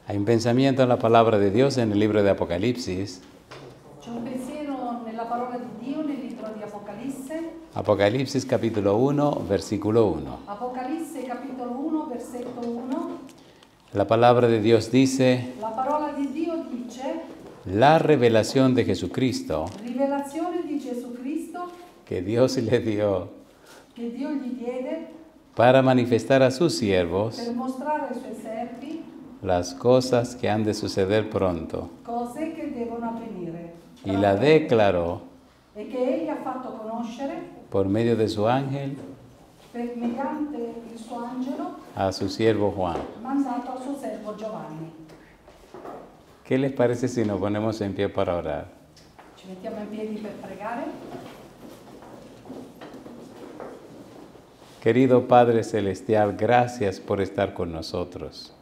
Hay un pensamiento en la palabra de Dios en el libro de Apocalipsis. C'è un pensiero nella parola di Dio nel libro di Apocalisse. Apocalipsis capítulo 1, versículo 1. Apocalisse capitolo 1, versetto 1. La palabra de Dios dice, La parola di Dio dice, la revelación de Jesucristo rivelazione di Gesù Cristo que Dios le dio che Dio gli diede para manifestar a sus siervos per mostrare ai suoi servi las cosas que han de suceder pronto. cose che devono avvenire. Y la declaró E che egli ha fatto conoscere por medio de su ángel mediante il suo angelo a su siervo Juan. mandato al suo servo Giovanni. ¿Qué les parece si nos ponemos en pie para orar? Ci mettiamo in piedi per pregare. Querido Padre Celestial, gracias por estar con nosotros.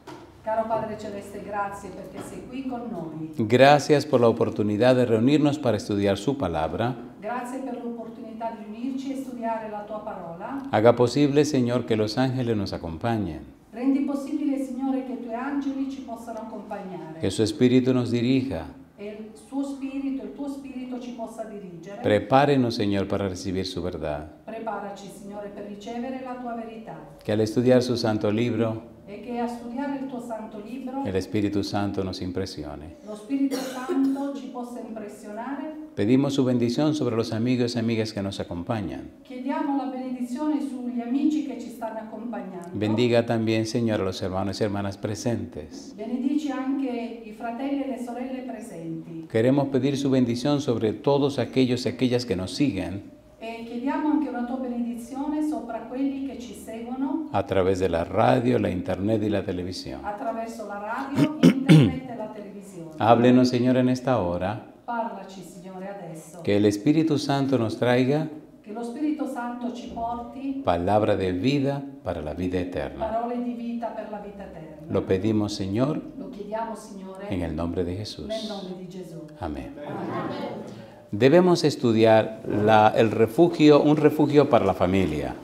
Caro Padre Celeste, grazie perché sei qui con noi. Gracias por la oportunidad de reunirnos para estudiar su palabra. Grazie per l'opportunità di unirci e studiare la tua parola. Haga posible, Señor, que los ángeles nos acompañen, Rendi possibile, Signore, che i tuoi angeli ci possano accompagnare. que su Espíritu nos dirija. E il tuo spirito ci possa dirigere. Prepárenos, Señor, para recibir su verdad. Preparaci, Signore, per ricevere la tua verità. Que al estudiar su santo libro, E che a studiare il tuo santo libro, el Espíritu Santo nos impresione. lo Spirito Santo ci possa impressionare. Pedimos su bendición sobre los amigos y amigas que nos acompañan. Chiediamo la benedizione sugli amici che ci stanno accompagnando. Bendiga también, Señor, a los hermanos y hermanas presentes. Benedici anche i fratelli e le sorelle presenti. Queremos pedir su bendición sobre todos aquellos y aquellas que nos siguen E chiediamo anche una tua benedizione sopra quelli che ci seguono a través de la radio, la internet y la televisión. attraverso la radio, internet e la televisione. Háblenos, Señor, en esta hora. Parlaci, Signore, adesso. Que el Espíritu Santo nos traiga Che lo Spirito Santo ci porti palabra de vida para la vida eterna. parole di vita per la vita eterna. Lo pedimos, Señor, Lo chiediamo, Signore, en el nombre de Jesús. nel nome di Gesù. Amén. Amen. Debemos estudiar un refugio para la familia.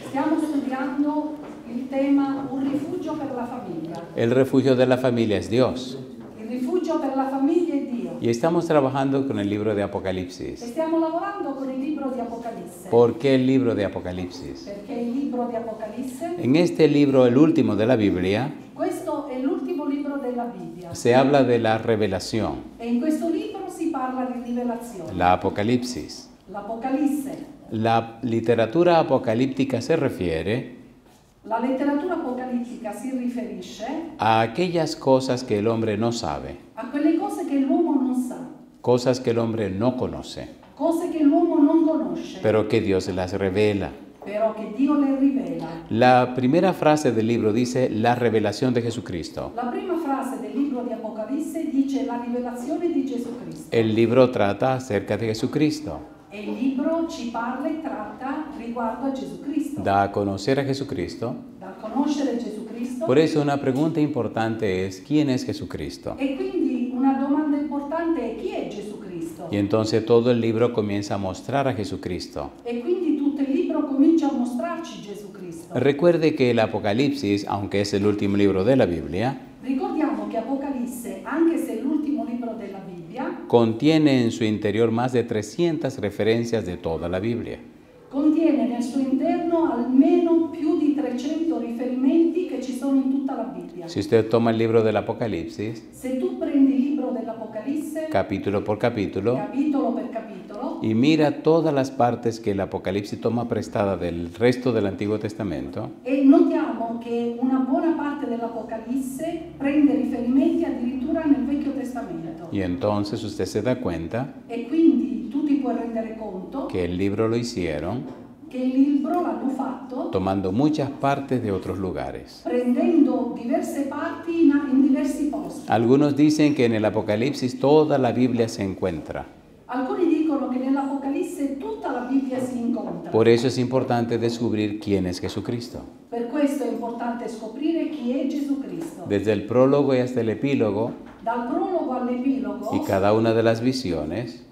Stiamo studiando il tema un rifugio per la famiglia. El refugio de la familia es Dios. Il rifugio per la famiglia è Dio. Y estamos trabajando con el libro de Apocalipsis. E stiamo lavorando con il libro di Apocalisse. ¿Por qué el libro de Apocalipsis? Perché il libro di Apocalisse, En este libro, el último de la Biblia, questo è l'ultimo libro della Bibbia. se habla de la revelación, E in questo libro si parla di rivelazione. la Apocalipsis. L'Apocalisse. La literatura apocalíptica se refiere La letteratura apocalittica si riferisce a aquellas cosas que el hombre no sabe, a quelle cose che l'uomo non sa, cosas que el hombre no conoce, cose che l'uomo non conosce, pero que Dios las revela. però che Dio le rivela. La primera frase del libro dice la revelación de Jesucristo. La prima frase del libro di Apocalisse dice la rivelazione di Gesù Cristo. El libro trata acerca de Jesucristo, E il libro ci parla e tratta riguardo a Gesù Cristo. da a conocer a Jesucristo. Dal conoscere Gesù Cristo. Por eso una pregunta importante es, ¿quién es Jesucristo? E quindi una domanda importante è: chi è Gesù Cristo? Y entonces todo el libro comienza a mostrar a Jesucristo. E quindi tutto il libro comincia a mostrarci Gesù Cristo. Recuerde que el Apocalipsis, aunque es el último libro de la Biblia, Ricordiamo che Apocalisse, anche se è l'ultimo libro della Bibbia, contiene en su interior más de 300 referencias de toda la Biblia. contiene nel suo interno almeno più di 300 riferimenti che ci sono in tutta la Bibbia. Si usted toma el libro del Apocalipsis, Se tu prendi il libro dell'Apocalisse, capítulo por capítulo, capitolo per capitolo, y mira todas las partes que el Apocalipsis toma prestada del resto del Antiguo Testamento, e notiamo che una buona parte dell'Apocalisse prende riferimenti addirittura nel Vecchio Testamento. y entonces usted se da cuenta E quindi tu ti puoi rendere conto que el libro lo hicieron che il libro l'hanno fatto tomando muchas partes de otros lugares. prendendo diverse parti in diversi posti. Algunos dicen que en el Apocalipsis toda la Biblia se encuentra. Alcuni dicono che nell'Apocalisse tutta la Bibbia si incontra. Por eso es importante descubrir quién es Jesucristo. Per questo è importante scoprire chi è Gesù Cristo. Desde el prólogo y hasta el epílogo, Dal prologo all'epilogo, y cada una de las visiones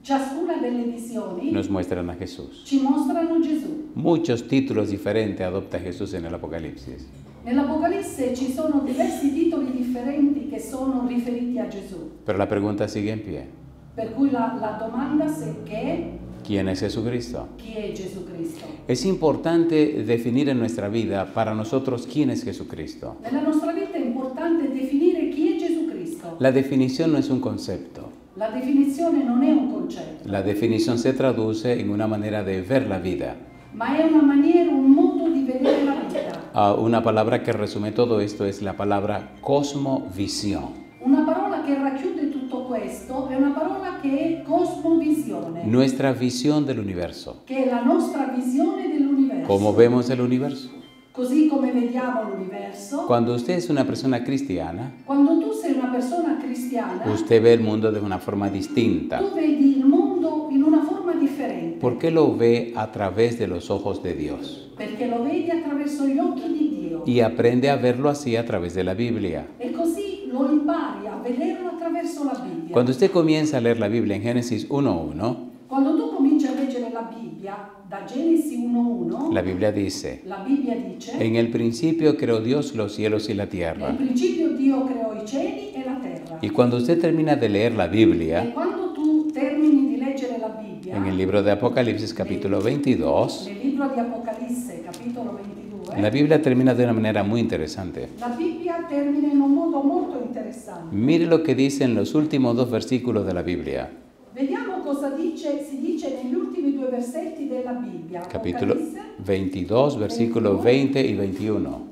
ciascuna delle visioni nos muestran a Jesús. ci mostrano Gesù. Muchos títulos diferentes adopta Jesús en el Apocalipsis. Nell'Apocalisse ci sono diversi titoli differenti differenti che sono riferiti a Gesù. Pero la pregunta sigue en pie. Per cui la domanda è ¿Quién es Jesucristo? chi è Gesù Cristo? Es importante definir en nuestra vida para nosotros quién es Jesucristo. Nella nostra vita è importante definire chi è Gesù Cristo. La definición no es un concepto. La definizione non è un concetto, La definición se traduce en una manera de ver la vida. ma è una maniera, un modo di vedere la vita. Una palabra que resume todo esto es la palabra cosmovisión. Una parola che racchiude tutto questo è una parola che è cosmovisione, Nuestra visión del universo. che è la nostra visione dell'universo. ¿Cómo vemos el universo? Così come vediamo l'universo, Cuando usted es una persona cristiana, quando tu sei una persona cristiana, usted ve el mundo de una forma distinta. tu vedi il mondo in una forma differente. ¿Por qué lo ve a través de los ojos de Dios? Perché lo vedi attraverso gli occhi di Dio. Y aprende a verlo así a través de la Biblia. E così lo impari a vederlo attraverso la Bibbia. Cuando usted comienza a leer la Biblia en Génesis 1:1, Quando tu cominci a leggere la Bibbia, da Genesi 1:1, la Biblia dice: la Bibbia dice: en el principio creó Dios los cielos y la nel tierra. principio Dio creò i cieli e la terra. Y cuando usted termina de leer la E Biblia, quando tu termini di leggere la Bibbia, en el libro de Apocalipsis capítulo 22, nel libro di Apocalisse, capitolo 22, la Biblia termina de una manera muy interesante. la Bibbia termina in un modo molto interessante. Mire lo que dicen los últimos 2 versículos de la Biblia. Vediamo cosa si dice negli ultimi 2 versetti della Bibbia. Capítulo Apocalisse, 22, versículos 20 y 21.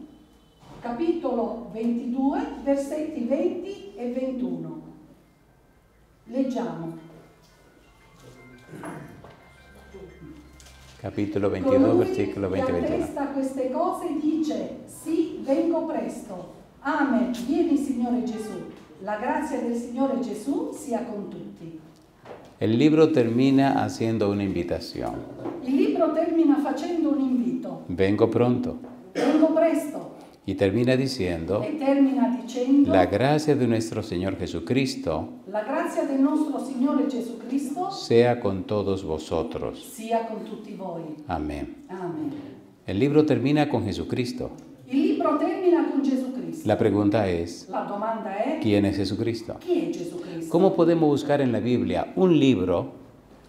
capitolo 22, versetti 20 e 21. Leggiamo. Capítulo 22, Colui versículo che 20 y 21. attesta queste cose dice: sì, vengo presto. Amen, vieni Signore Gesù. La grazia del Signore Gesù sia con tutti. El libro termina haciendo una invitación. Il libro termina facendo un invito. Vengo pronto. Vengo presto. Y termina diciendo: E termina dicendo: la gracia de nuestro Señor Jesucristo la grazia del nostro Signore Gesù Cristo sea con todos vosotros. sia con tutti voi. Amén. Amen. El libro termina con Jesucristo. Il libro termina con Gesù Cristo. La pregunta es: La domanda è: ¿quién es Jesucristo? chi è Gesù Cristo? ¿Cómo podemos buscar en la Biblia un libro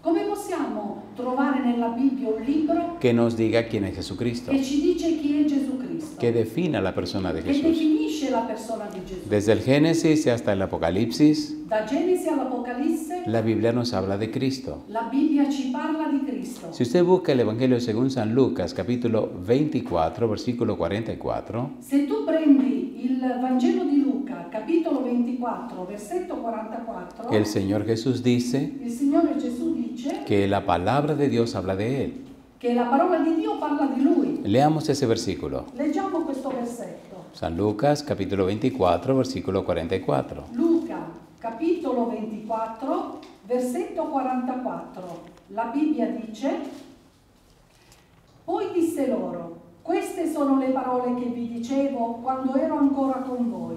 Come possiamo trovare nella Bibbia un libro que nos diga quién es Jesucristo? che ci dice chi è Gesù Cristo? Que defina la persona de Che Jesús. definisce la persona di Gesù? Desde el Génesis hasta el Apocalipsis, Da Genesi all'Apocalisse, la Biblia nos habla de Cristo. la Bibbia ci parla di Cristo. Si usted busca el Evangelio según San Lucas, capítulo 24, versículo 44, Se tu prendi il Vangelo di Luca, capitolo 24, versetto 44, el Señor Jesús dice il Signore Gesù dice que la palabra de Dios habla de Él. che la parola di Dio parla di Lui. Leamos ese versículo. Leggiamo questo versetto. San Lucas, capítulo 24, versículo 44. Luca, capitolo 24, versetto 44. La Bibbia dice: poi disse loro: queste sono le parole che vi dicevo quando ero ancora con voi,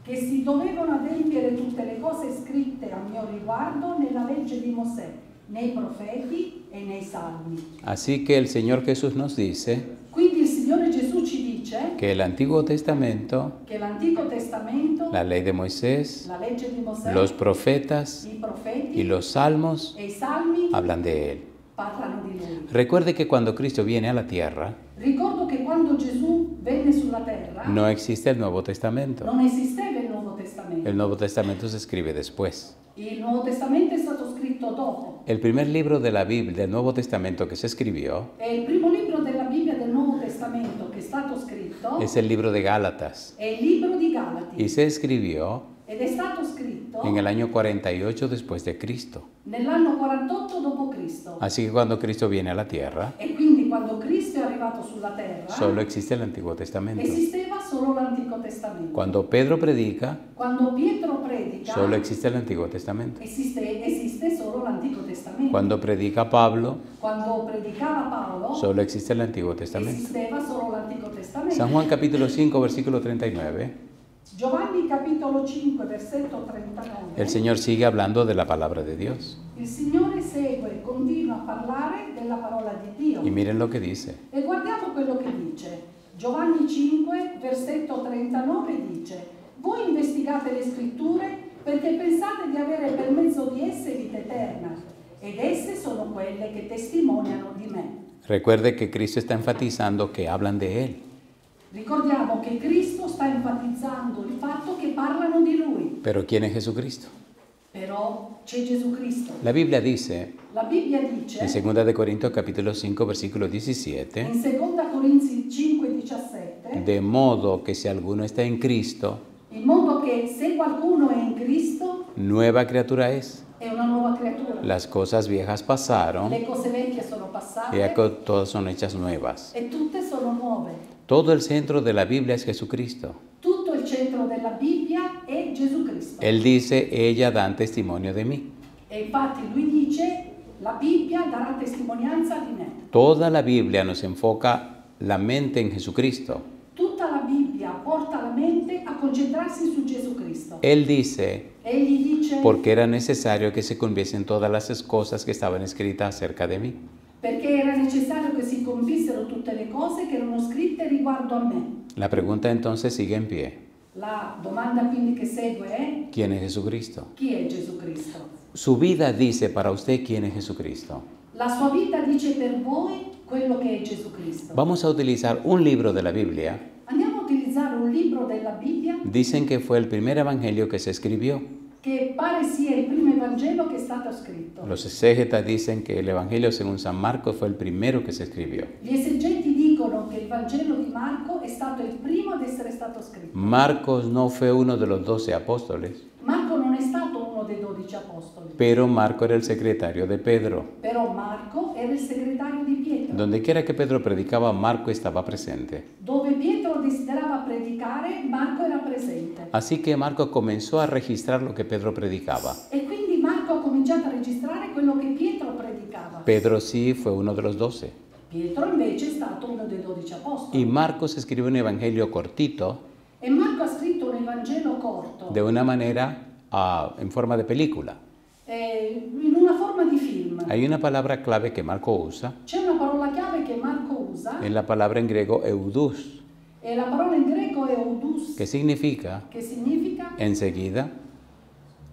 che si dovevano adempiere tutte le cose scritte a mio riguardo nella legge di Mosè, nei profeti e nei salmi. Así que el Señor Jesús nos dice Quindi il Signore Gesù ci dice que el Antiguo Testamento, che l'Antico Testamento, la ley de Moisés, la legge di Mosè, los profetas i profeti y los salmos e i salmi hablan de Él. parlano di Lui. Recuerde que cuando Cristo viene a la tierra, Ricordo che quando Gesù venne sulla terra no existe el Nuevo Testamento. non esisteva il Nuovo Testamento. El Nuevo Testamento se escribe después. Il Nuovo Testamento è stato scritto dopo. El primer libro de la Biblia, del Nuevo Testamento que se escribió, E il primo libro della Bibbia del Nuovo Testamento che è stato scritto es el libro de Gálatas è il libro di Galati y se escribió ed è stato scritto en el año 48 después de Cristo. nell'anno 48 d.C. Así que cuando Cristo viene a la tierra, E quindi quando Cristo è arrivato sulla terra solo existe el Antiguo Testamento. esisteva solo l'Antico Testamento. Cuando Pedro predica, Quando Pietro predica solo existe el Antiguo Testamento. esiste solo l'Antico Testamento. Cuando predica Pablo, Quando predicava Paolo solo existe el Antiguo Testamento. esisteva solo l'Antico Testamento. San Juan capítulo 5, versículo 39, Giovanni capitolo 5 versetto 39. el Señor sigue hablando de la palabra de Dios. Il Signore segue, continua a parlare della parola di Dio. Y miren lo que dice. E guardiamo quello che dice. Giovanni 5 versetto 39 dice: voi investigate le scritture perché pensate di avere per mezzo di esse vita eterna, ed esse sono quelle che testimoniano di me. Recuerde que Cristo está enfatizando que hablan de Él. Ricordiamo che Cristo sta enfatizzando il fatto che parlano di Lui. Pero ¿quién es Jesucristo? Però c'è Gesù Cristo. La Biblia dice, La Bibbia dice, en 2 de Corintios capítulo 5, versículo 17, in 2 Corinzi 5,17, de modo que si alguno está en Cristo, in modo che se qualcuno è in Cristo nueva criatura es. è una nuova creatura. Las cosas viejas pasaron Le cose vecchie sono y passate acá todas son hechas nuevas. e tutte sono nuove. Todo el centro de la Biblia es Jesucristo. Tutto il centro della Bibbia è Gesù Cristo. Él dice, ella dan testimonio de mí. E infatti lui dice, la Bibbia darà testimonianza di me. Toda la Biblia nos enfoca la mente en Jesucristo. Tutta la Bibbia porta la mente a concentrarsi su Gesù Cristo. Él dice, Egli dice, porque era necesario que se cumpliesen todas las cosas que estaban escritas acerca de mí. perché era necessario che si compissero tutte le cose che erano scritte riguardo a me. La pregunta entonces sigue en pie. La domanda quindi che segue è, ¿Quién es Jesucristo? chi è Gesù Cristo? Su vida dice para usted quién es Jesucristo. La sua vita dice per voi quello che è Gesù Cristo. Vamos a utilizar un libro de la Biblia. Andiamo a utilizzare un libro della Bibbia Dicen que fue el primer evangelio que se escribió. che pare sia il primo Evangelo che è stato scritto. Los exégetas dicen que el evangelio según San Marcos fue el primero que se escribió. Gli esegeti dicono che il Vangelo di Marco è stato il primo ad essere stato scritto. Marcos no fue uno de los 12 apóstoles, Marco non è stato uno dei 12 apostoli, pero Marco era el secretario de Pedro. però Marco era il segretario di Pietro. Donde quiera que Pedro predicaba, Marco estaba presente. Dove Pietro desiderava predicare, Marco era presente. Así que Marco comenzó a registrar lo que Pedro predicaba. E quindi Marco ha cominciato a registrare quello che Pietro predicava. Pedro sí fue uno de los 12. Pietro invece è stato uno dei 12 apostoli. Y Marcos escribió un evangelio cortito, E Marco ha scritto un Evangelo corto, de una manera en forma de película. in una forma di film. Hay una palabra clave que Marco usa, C'è una parola chiave che Marco usa, es la palabra en griego eudus, e la parola in greco è eudus, que significa che significa enseguida,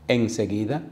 in seguita,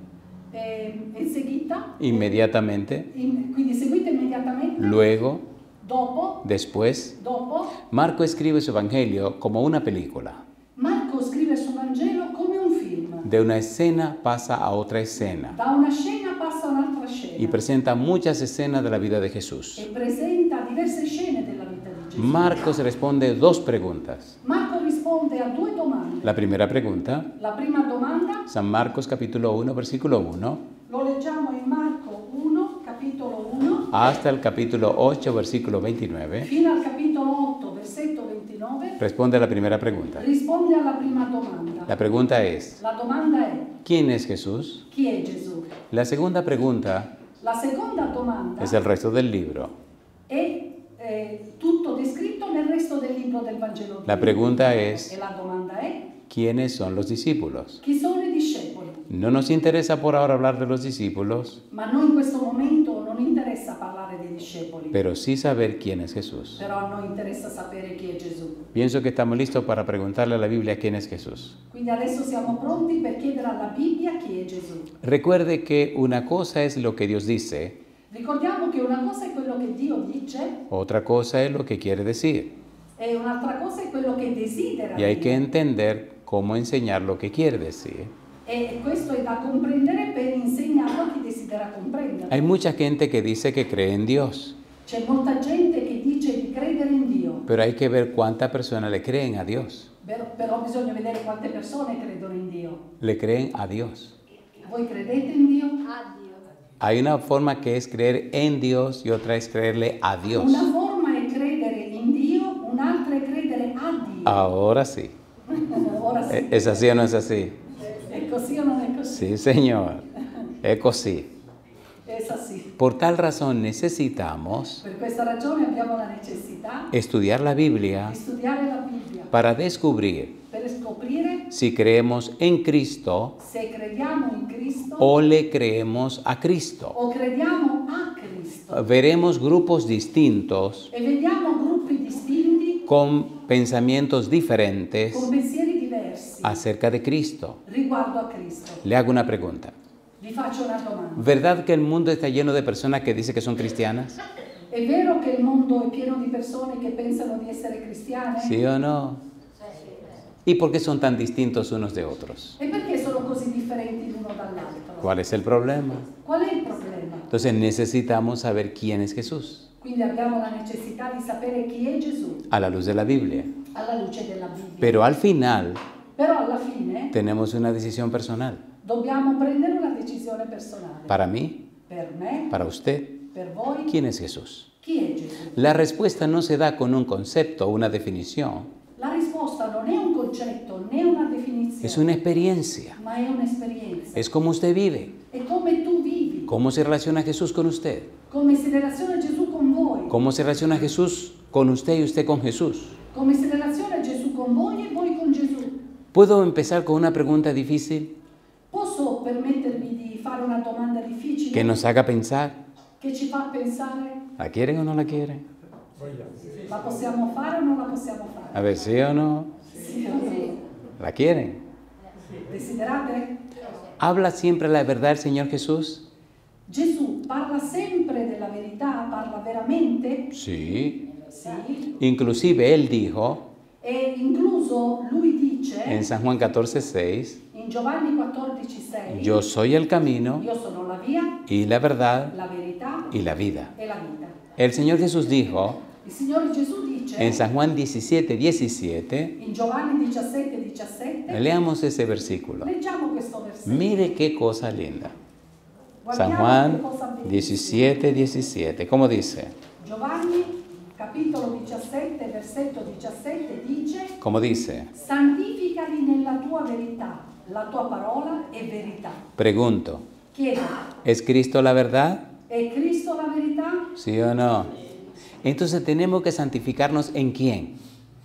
inmediatamente, quindi seguite immediatamente, luego, dopo, después. dopo. Marco escribe su evangelio como una película. Marco scrive il suo Vangelo come un film. De una escena pasa a otra escena Da una scena passa a un'altra scena y presenta muchas escenas de la vida de Jesús. e presenta diverse scene della vita di Gesù. Marcos responde dos preguntas. Marco risponde a due domande. La primera pregunta, La prima domanda San Marcos capítulo 1, versículo 1, lo leggiamo in Marco 1, capitolo 1, hasta el capítulo 8, versículo 29. fino al capitolo 8, versetto 29. Responde a la primera pregunta. Risponde alla prima domanda. La pregunta es, La domanda è: ¿quién es Jesús? chi è Gesù? La segunda pregunta La seconda domanda es el resto del libro. è tutto descritto nel resto del libro del Vangelo. La pregunta es, E la domanda è: ¿quiénes son los discípulos? chi sono i discepoli? No nos interesa por ahora hablar de los discípulos, Ma a noi in questo momento non interessa parlare dei discepoli, pero sí saber quién es Jesús. però a noi interessa sapere chi è Gesù. Pienso que estamos listos para preguntarle a la Biblia quién es Jesús. Quindi adesso siamo pronti per chiedere alla Bibbia chi è Gesù. Recuerde que una cosa es lo que Dios dice, Ricordiamo che una cosa è quello che Dio dice otra cosa es lo que quiere decir. e un'altra cosa è quello che desidera Y hay que dire. entender cómo enseñar lo que quiere decir. E questo è da comprendere per insegnarlo a chi desidera comprendere. Hay mucha gente que dice que cree en Dios, C'è molta gente che dice di credere in Dio, pero hay que ver cuántas personas le creen a Dios. però bisogna vedere quante persone credono in Dio. Le creen a Dios. Voi credete in Dio? Hay una forma que es creer en Dios y otra es creerle a Dios. Una forma è credere in Dio, un'altra è credere a Dio. Ahora sí. Ora sì. ¿Es así o no es así? È così o non è così? Sí, Señor. Es así. È così. Por tal razón necesitamos Per questa ragione abbiamo la necessità estudiar la Biblia di studiare la Bibbia para descubrir per scoprire si creemos en Cristo se crediamo in Cristo o le creemos a Cristo. o crediamo a Cristo. Veremos grupos distintos E vediamo gruppi distinti con pensamientos diferentes con pensieri diversi acerca de Cristo. riguardo a Cristo. Le hago una pregunta. Vi faccio una domanda. ¿Verdad que el mundo está lleno de personas que dicen que son cristianas? È vero che il mondo è pieno di persone che pensano di essere cristiane? ¿Sí o no? ¿Y por qué son tan distintos unos de otros? E perché sono così differenti l'uno dall'altro? ¿Cuál es el problema? Qual è il problema? Entonces necesitamos saber quién es Jesús Quindi abbiamo la necessità di sapere chi è Gesù a la luz de la Biblia. alla luce della Bibbia. Pero al final Però alla fine tenemos una decisión personal. dobbiamo prendere una decisione personale. Para mí, Per me, para usted, per voi, ¿quién es Jesús? chi è Gesù? La respuesta no se da con un concepto o una definición. La risposta non è un concetto né una definizione, Es una experiencia. ma è un'esperienza. Es como usted vive. È come tu vivi, ¿Cómo se relaciona Jesús con usted? come si relaziona Gesù con voi, ¿Cómo se relaciona Jesús con usted y usted con Jesús? come si relaziona Gesù con voi e voi con Gesù. ¿Puedo empezar con una pregunta difícil Posso permettervi di fare una domanda difficile que nos haga pensar? che ci fa pensare? ¿La quieren o no la quieren? La possiamo fare o non la possiamo fare? A ver, ¿sí o no? Sì o no? ¿La quieren? Desiderate? ¿Habla siempre la verdad el Señor Jesús? Gesù parla sempre della verità, parla veramente? Sí. Sì. Inclusive Él dijo E incluso lui dice en San Juan 14:6, in Giovanni 14,6: yo soy el camino Io sono la via, y la verdad la verità y la vida. e la vita. El Señor Jesús dijo Il Signore Gesù dice en San Juan 17:17, in Giovanni 17,17, leamos ese versículo. leggiamo questo versetto. Mire qué cosa linda. San Guardiamo Juan che cosa bellissima. 17:17, ¿cómo dice? Giovanni capitolo 17, versetto 17 dice: ¿Cómo dice? santificali nella tua verità, la tua parola è verità. Pregunto, Chiedo, ¿es Cristo la verdad? è Cristo la verità? ¿Sí o no? Entonces tenemos que santificarnos en quién?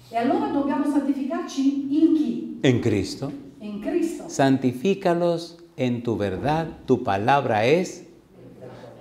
E allora dobbiamo santificarci in chi? En Cristo. In Cristo. Santifícalos en tu verdad, tu palabra es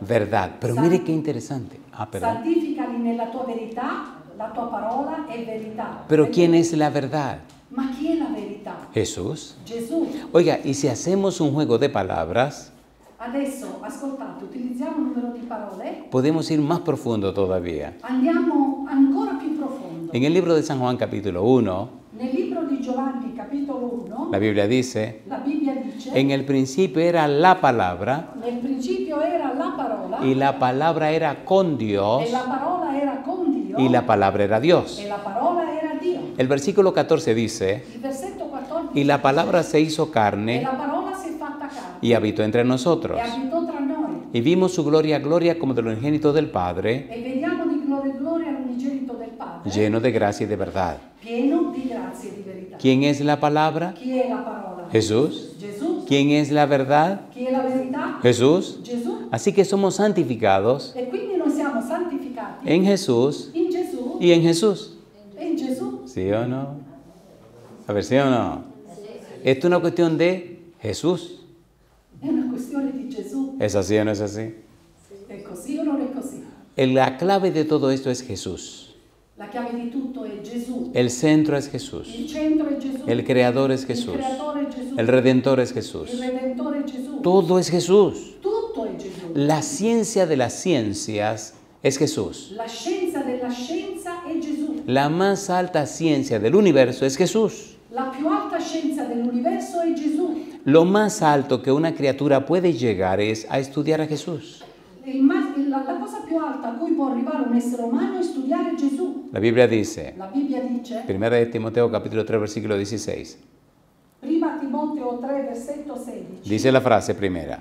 verdad. Pero mire qué interesante. Perdón. Santificali nella tua verità, la tua parola è verità. Pero ¿quién es la verdad? Ma chi è la verità? Jesús. Gesù. Oiga, y si hacemos un juego de palabras, Adesso, ascoltate, utilizziamo un numero di parole, podemos ir más profundo todavía. andiamo ancora più profondo. En el libro de San Juan capítulo 1, Nel libro di Giovanni, capitolo 1, la Biblia dice, la Bibbia dice: en el principio era la palabra nel principio era la parola, y la palabra era con Dios e la parola era con Dio, y la palabra era Dios. e la parola era Dio. El versículo 14 dice, Il versetto 14 y la palabra se hizo e carne la parola si è fatta carne y habitó entre nosotros. e abitò tra noi, Y vimos su gloria, gloria como del unigénito del Padre, e vediamo di gloria all'unigenito del Padre, lleno de gracia y de verdad. pieno di grazia e di verità. ¿Quién es la palabra? Chi è la parola? Jesús. Gesù. ¿Quién es la verdad? Chi è la verità? Jesús. Gesù. Así que somos santificados E quindi noi siamo santificati en Jesús in Gesù y en Jesús. e in Gesù. ¿Sí o no? A ver, ¿sí o no? Esto es una cuestión de Jesús. È una questione di Gesù. ¿Es así o no es así? È così o non è così? La clave de todo esto es Jesús. La chiave di tutto è Gesù. El centro es Jesús. Il centro è Gesù. El creador es Il Jesús. creatore è Gesù. El redentor es Il Jesús. redentore è Gesù. Todo es Jesús. Tutto è Gesù. La ciencia de las ciencias es Jesús. La scienza della scienza è Gesù. La más alta ciencia del universo es Jesús. La più alta scienza dell'universo è Gesù. Lo más alto que una criatura puede llegar es a estudiar a Jesús. La cosa più alta a cui può arrivare un essere umano è studiare Gesù. La Biblia dice, La Bibbia dice, 1 de Timoteo capítulo 3 versículo 16, prima Timoteo 3, versetto 16, dice la frase primera,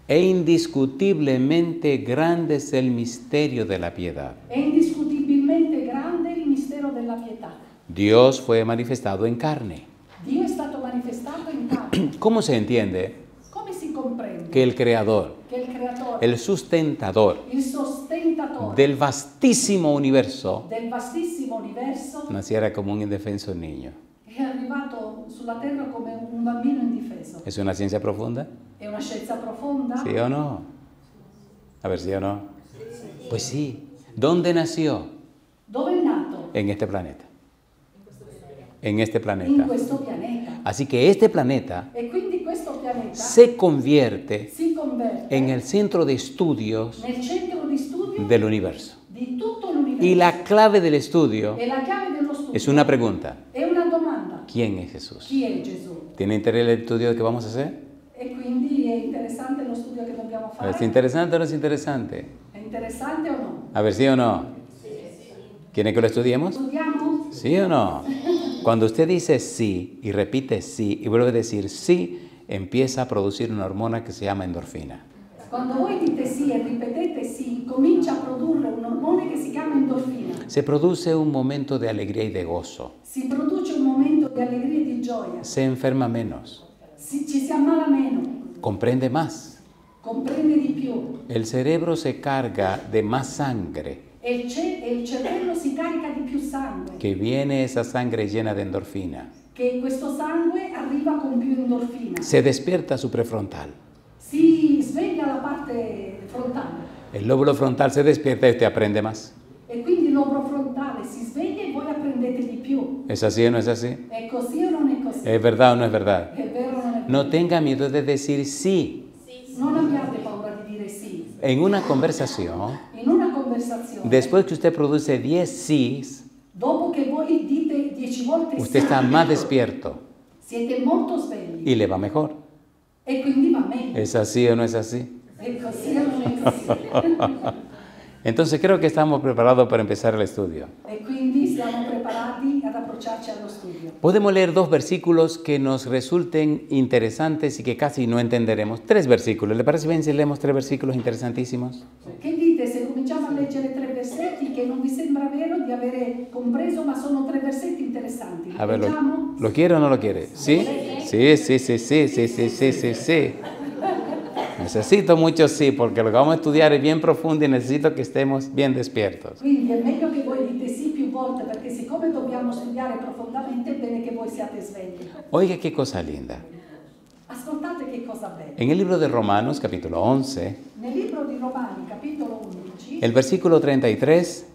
e indiscutiblemente grande es el misterio de la piedad. è indiscutibilmente grande il mistero della pietà. Dios fue manifestado en carne. Dio è stato manifestato in carne. ¿Cómo se entiende Come si comprende que el creador, che il creatore, el sustentador il sostentatore del vastísimo universo, del vastissimo universo naciera como un indefenso niño? è arrivato sulla terra come un bambino indifeso? ¿Es una ciencia profunda? È una scienza profonda? ¿Sí o no? A ver, ¿sí o no? Pues sí. ¿Dónde nació? Dove è nato? En este planeta. En este In planeta. questo pianeta. pianeta. Así que este planeta E quindi questo pianeta se convierte si converte en el centro de estudios nel centro di studio del universo. di tutto l'universo. Y la clave del estudio E la chiave dello studio es una pregunta. è una domanda. ¿Quién es Jesús? Chi è Gesù? ¿Tiene interés el estudio que vamos a hacer? E quindi è interessante lo studio che dobbiamo fare? ¿Es interesante o no es interesante? È interessante o no? A ver, ¿sí o no? ¿Quiere que lo estudiemos? Studiamo? ¿Sí o no? Cuando usted dice sí y repite sí y vuelve a decir sí, empieza a producir una hormona que se llama endorfina. Quando voi dite sì e ripetete sì, comincia a produrre un ormone che si chiama endorfina. Se produce un momento de alegría y de gozo. Si produce un momento di allegria e di gioia. Se enferma menos. Ci si ammala meno, Comprende más. comprende di più. El cerebro se carga de más sangre, E il cervello si carica di più sangue. que viene esa sangre llena de endorfina. Che questo sangue arriva con più endorfina. Se despierta su prefrontal. Si sveglia la parte frontale. El lóbulo frontal se despierta y usted aprende más. E quindi il lobo frontale si sveglia e voi apprendete di più. ¿Es así o no es así? È così o non è così? ¿Es verdad o no es verdad? È vero o non è vero? No tenga miedo de decir sí. Non abbiate paura di dire sì. En una conversación, In una conversazione, después que usted produce 10 sís, dopo che voi dite 10 volte usted sì, está más despierto siete molto svegli y le va mejor. e quindi va meglio. ¿Es así o no es así? È così o non è così? Entonces creo que estamos preparados para empezar el estudio. E quindi siamo preparati ad approcciarci allo studio. Podemos leer 2 versículos que nos resulten interesantes y que casi no entenderemos. 3 versículos. ¿Le parece bien si leemos 3 versículos interesantísimos? Che dite se cominciamo a leggere 3 versetti che non vi sembra vero di avere compreso, ma sono 3 versetti interessanti? A ver, Leggiamo? ¿lo quiere o no lo quiere? ¿Sí? Sí, sí, sí, sí, sí, sí, sí, sí, sí. Necesito mucho sí, porque lo que vamos a estudiar es bien profundo y necesito que estemos bien despiertos. Quindi è meglio che voi dite sì più volte, perché siccome dobbiamo studiare profondamente è bene che voi siate svegli. Oiga, qué cosa linda. Ascoltate che cosa bella. En el libro de Romanos, capítulo 11, Nel libro di Romani, capitolo 11, el versículo 33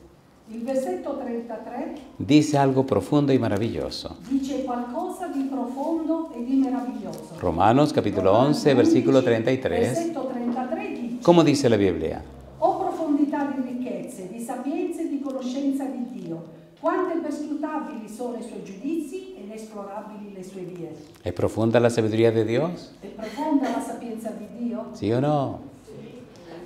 il versetto 33 dice algo profundo y maravilloso. dice qualcosa di profondo e di meraviglioso. Romanos, capítulo 11, versículo 33. Versetto 33 dice: ¿Cómo dice la Biblia? O profondità di ricchezze, di sapienza e di conoscenza di Dio, quanto imperscrutabili sono i suoi giudizi e inesplorabili le sue vie. ¿Es profunda la sabiduría de Dios? È profonda la sapienza di Dio? ¿Sí o no?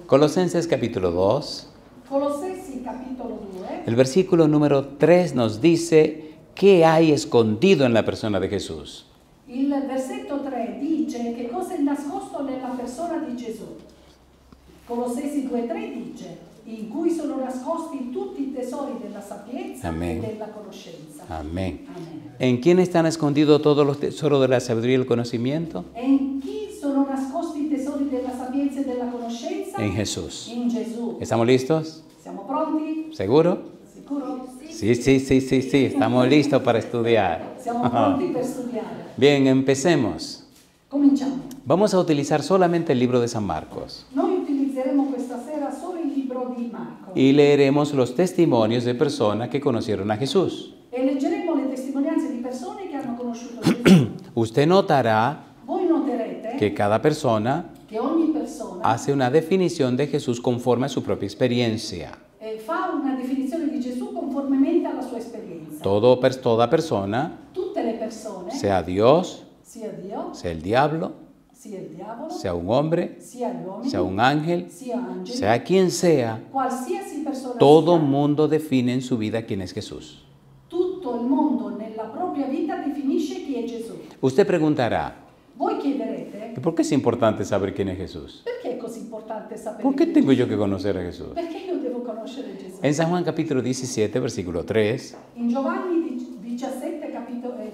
Colosenses, capítulo 2. Colossesi capitolo 2, El versículo número 3 nos dice qué hay escondido en la persona de Jesús. il versetto 3 dice che cosa è nascosto nella persona di Gesù. Colossesi 2,3 dice in cui sono nascosti tutti i tesori della sapienza Amén. e della conoscenza. Amén. Amen. ¿En quién están escondidos todos los tesoros de la sabiduría y el conocimiento? E in chi sono nascosti i tesori della sapienza e della conoscenza? En Jesús. In Gesù. ¿Estamos listos? Siamo pronti? ¿Seguro? Sicuro? Sí, sí, sí, sí, sí. Estamos listos para estudiar. Siamo pronti per studiare. Bien, empecemos. Cominciamo. Vamos a utilizar solamente el libro de San Marcos Noi utilizzeremo questa sera solo il libro di Marco y leeremos los testimonios de personas que conocieron a Jesús. e leggeremo le testimonianze di persone che hanno conosciuto Gesù. Usted notará Voi noterete que cada persona che ogni persona hace una definición de Jesús conforme a su propia experiencia. fa una definizione di Gesù conformemente alla sua esperienza. Toda persona, Tutte le persone, sea Dios, sia Dio, sea el diablo, sia il diavolo, sea un hombre, sia gli uomini, sea un ángel, sia angeli, sea quien sea, qualsiasi persona todo sia, mundo define en su vida quién es Jesús. tutto il mondo nella propria vita definisce chi è Gesù. Usted preguntará, Voi chiederete, ¿y por qué es importante saber quién es Jesús? perché è così importante sapere ¿Por qué chi è tengo Gesù? yo que conocer a Jesús? Perché io devo conoscere Gesù? En San Juan capítulo 17, versículo 3, In Giovanni 17,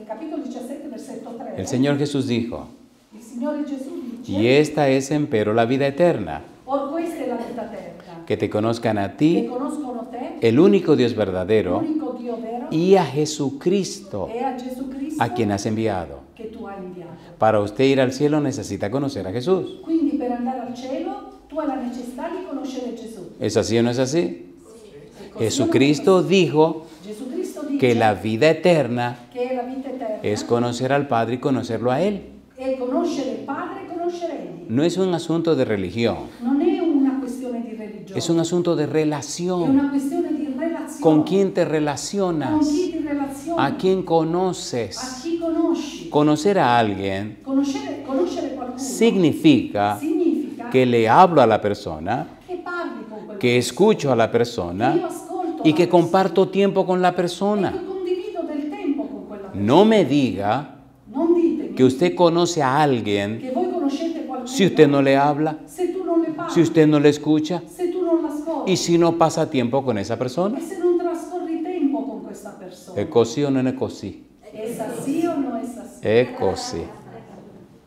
capitolo 17, versetto 3, el Señor Jesús dijo, il Signore Gesù dice: y esta es empero la vida eterna, Or questa è la vita eterna, que te conozcan a che ti, conoscono te, el único Dios verdadero, l'unico Dio vero, y a Jesucristo, e a Gesù Cristo a quien has enviado. che tu hai inviato. Para usted ir al cielo necesita conocer a Jesús. Quindi per andare al cielo tu hai la necessità di conoscere Gesù. ¿Es así o no es así? E così Jesucristo dijo Gesù Cristo dice que la vida eterna che è la vita eterna es conocer al Padre y conocerlo a Él. È conoscere il Padre e conoscere Egli. No es un asunto de religión, Non è una questione di religione. es un asunto de È relación. una questione di relazione. ¿Con quién te Con relacionas? chi ti relazioni? ¿A quién A conoces? chi conosci? Conocer a alguien Conoscere qualcuno significa significa que le hablo a la persona, che parli con quella que escucho a la persona Io ascolto y la que persona. comparto tiempo con la E persona. che condivido del tempo con quella persona. No me diga Non ditemi que usted conoce a alguien che voi conoscete qualcuno si usted no le habla, se tu non le parli, si usted no le escucha se tu non l'ascolti y si no pasa tiempo con esa persona. e se non trascorri tempo con questa persona. ¿Es così o no es così? ¿Es así o no es así? Es così.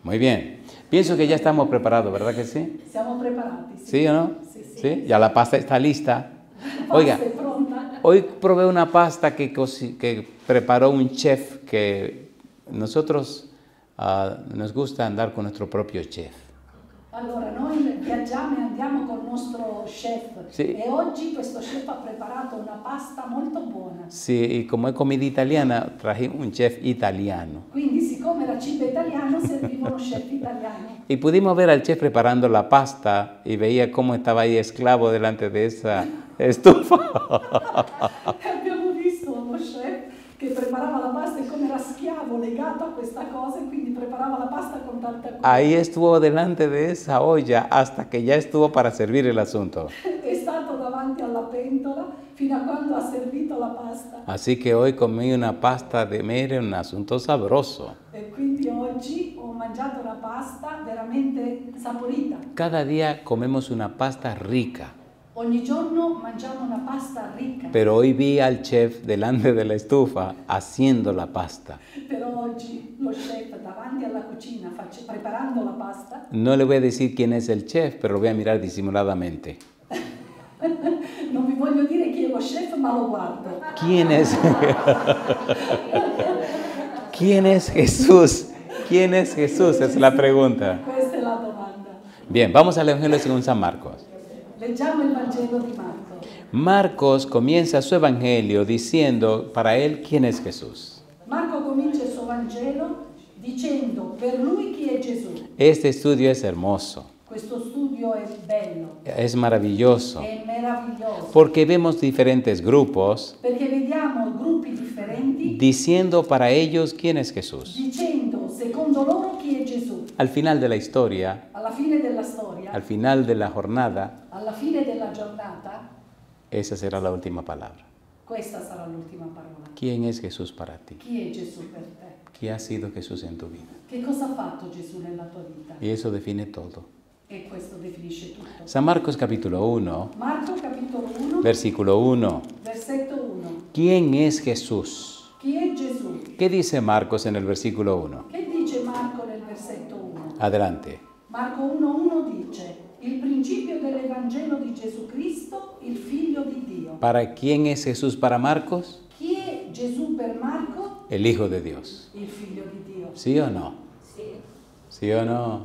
Muy bien. Pienso que ya estamos preparados, ¿verdad que sí? Siamo preparati? ¿Sí o no? Sì, sì. ¿Sí? Ya la pasta está lista. La Oiga, pasta è pronta? hoy probé una pasta que preparó un chef que nosotros nos gusta andar con nuestro propio chef. Allora, noi viaggiamo e andiamo col nostro chef Sì. e oggi questo chef ha preparato una pasta molto buona. Sí, y como es comida italiana, traje un chef italiano. Quindi, siccome era cibo italiano, servivano chef italiani. Y pudimos ver al chef preparando la pasta y veía cómo estaba ahí esclavo delante de esa estufa. E abbiamo visto uno chef che preparava la pasta e come era schiavo legato a questa cosa e quindi preparava la pasta con tanta cura. Ahí estuvo delante de esa olla hasta que ya estuvo para servir el asunto. È stato davanti alla pentola fino a quando ha servito la pasta. Así que hoy comí una pasta de mire, un asunto sabroso. E quindi oggi ho mangiato una pasta veramente saporita. Cada día comemos una pasta rica, Ogni giorno mangiamo una pasta ricca, pero hoy vi al chef delante de la estufa haciendo la pasta. però oggi lo chef davanti alla cucina preparando la pasta, No le voy a decir quién es el chef, pero lo voy a mirar disimuladamente. non vi voglio dire chi è lo chef, ma lo guardo. ¿Quién es? ¿Quién es Jesús? ¿Quién es Jesús? Es la pregunta. Questa è la domanda. Bien, vamos al Evangelio según San Marcos. Leggiamo il Vangelo di Marco. Marcos comienza su Evangelio diciendo para él quién es Jesús. Marco comincia il suo Vangelo dicendo per lui chi è Gesù. Este estudio es hermoso, Questo studio è bello, es maravilloso, è meraviglioso, porque vemos diferentes grupos perché vediamo gruppi differenti diciendo para ellos quién es Jesús. dicendo secondo loro chi è Gesù. Al final de la historia, Alla fine della storia, al final de la jornada, alla fine della giornata, esa será la última palabra. questa sarà l'ultima parola. ¿Quién es Jesús para ti? Chi è Gesù per te? ¿Qué ha sido Jesús en tu vida? Che cosa ha fatto Gesù nella tua vita? Y eso define todo. E questo definisce tutto. San Marcos capítulo 1, Marco capitolo 1, versículo 1. versetto 1. ¿Quién es Jesús? Chi è Gesù? ¿Qué dice Marcos en el versículo 1? Che dice Marco nel versetto 1? Adelante. Marco 1:1 dice: il principio dell'Evangelo di Gesù Cristo, il figlio di Dio. ¿Para quién es Jesús para Marcos? Chi è Gesù per Marco? El Hijo de Dios. Il figlio di Dio. ¿Sí o no? ¿Sí o no?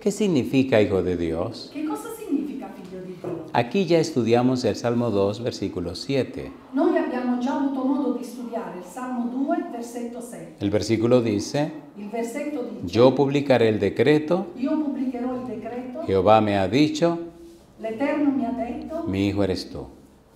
¿Qué significa Hijo de Dios? Che cosa significa figlio di Dio? Aquí ya estudiamos el Salmo 2, versículo 7. Noi abbiamo già avuto modo di studiare il Salmo 2, versetto 7. El versículo dice, Il versetto dice: yo publicaré el decreto, io pubblicherò il decreto, Jehová me ha dicho, l'Eterno mi ha detto, mi hijo eres tú.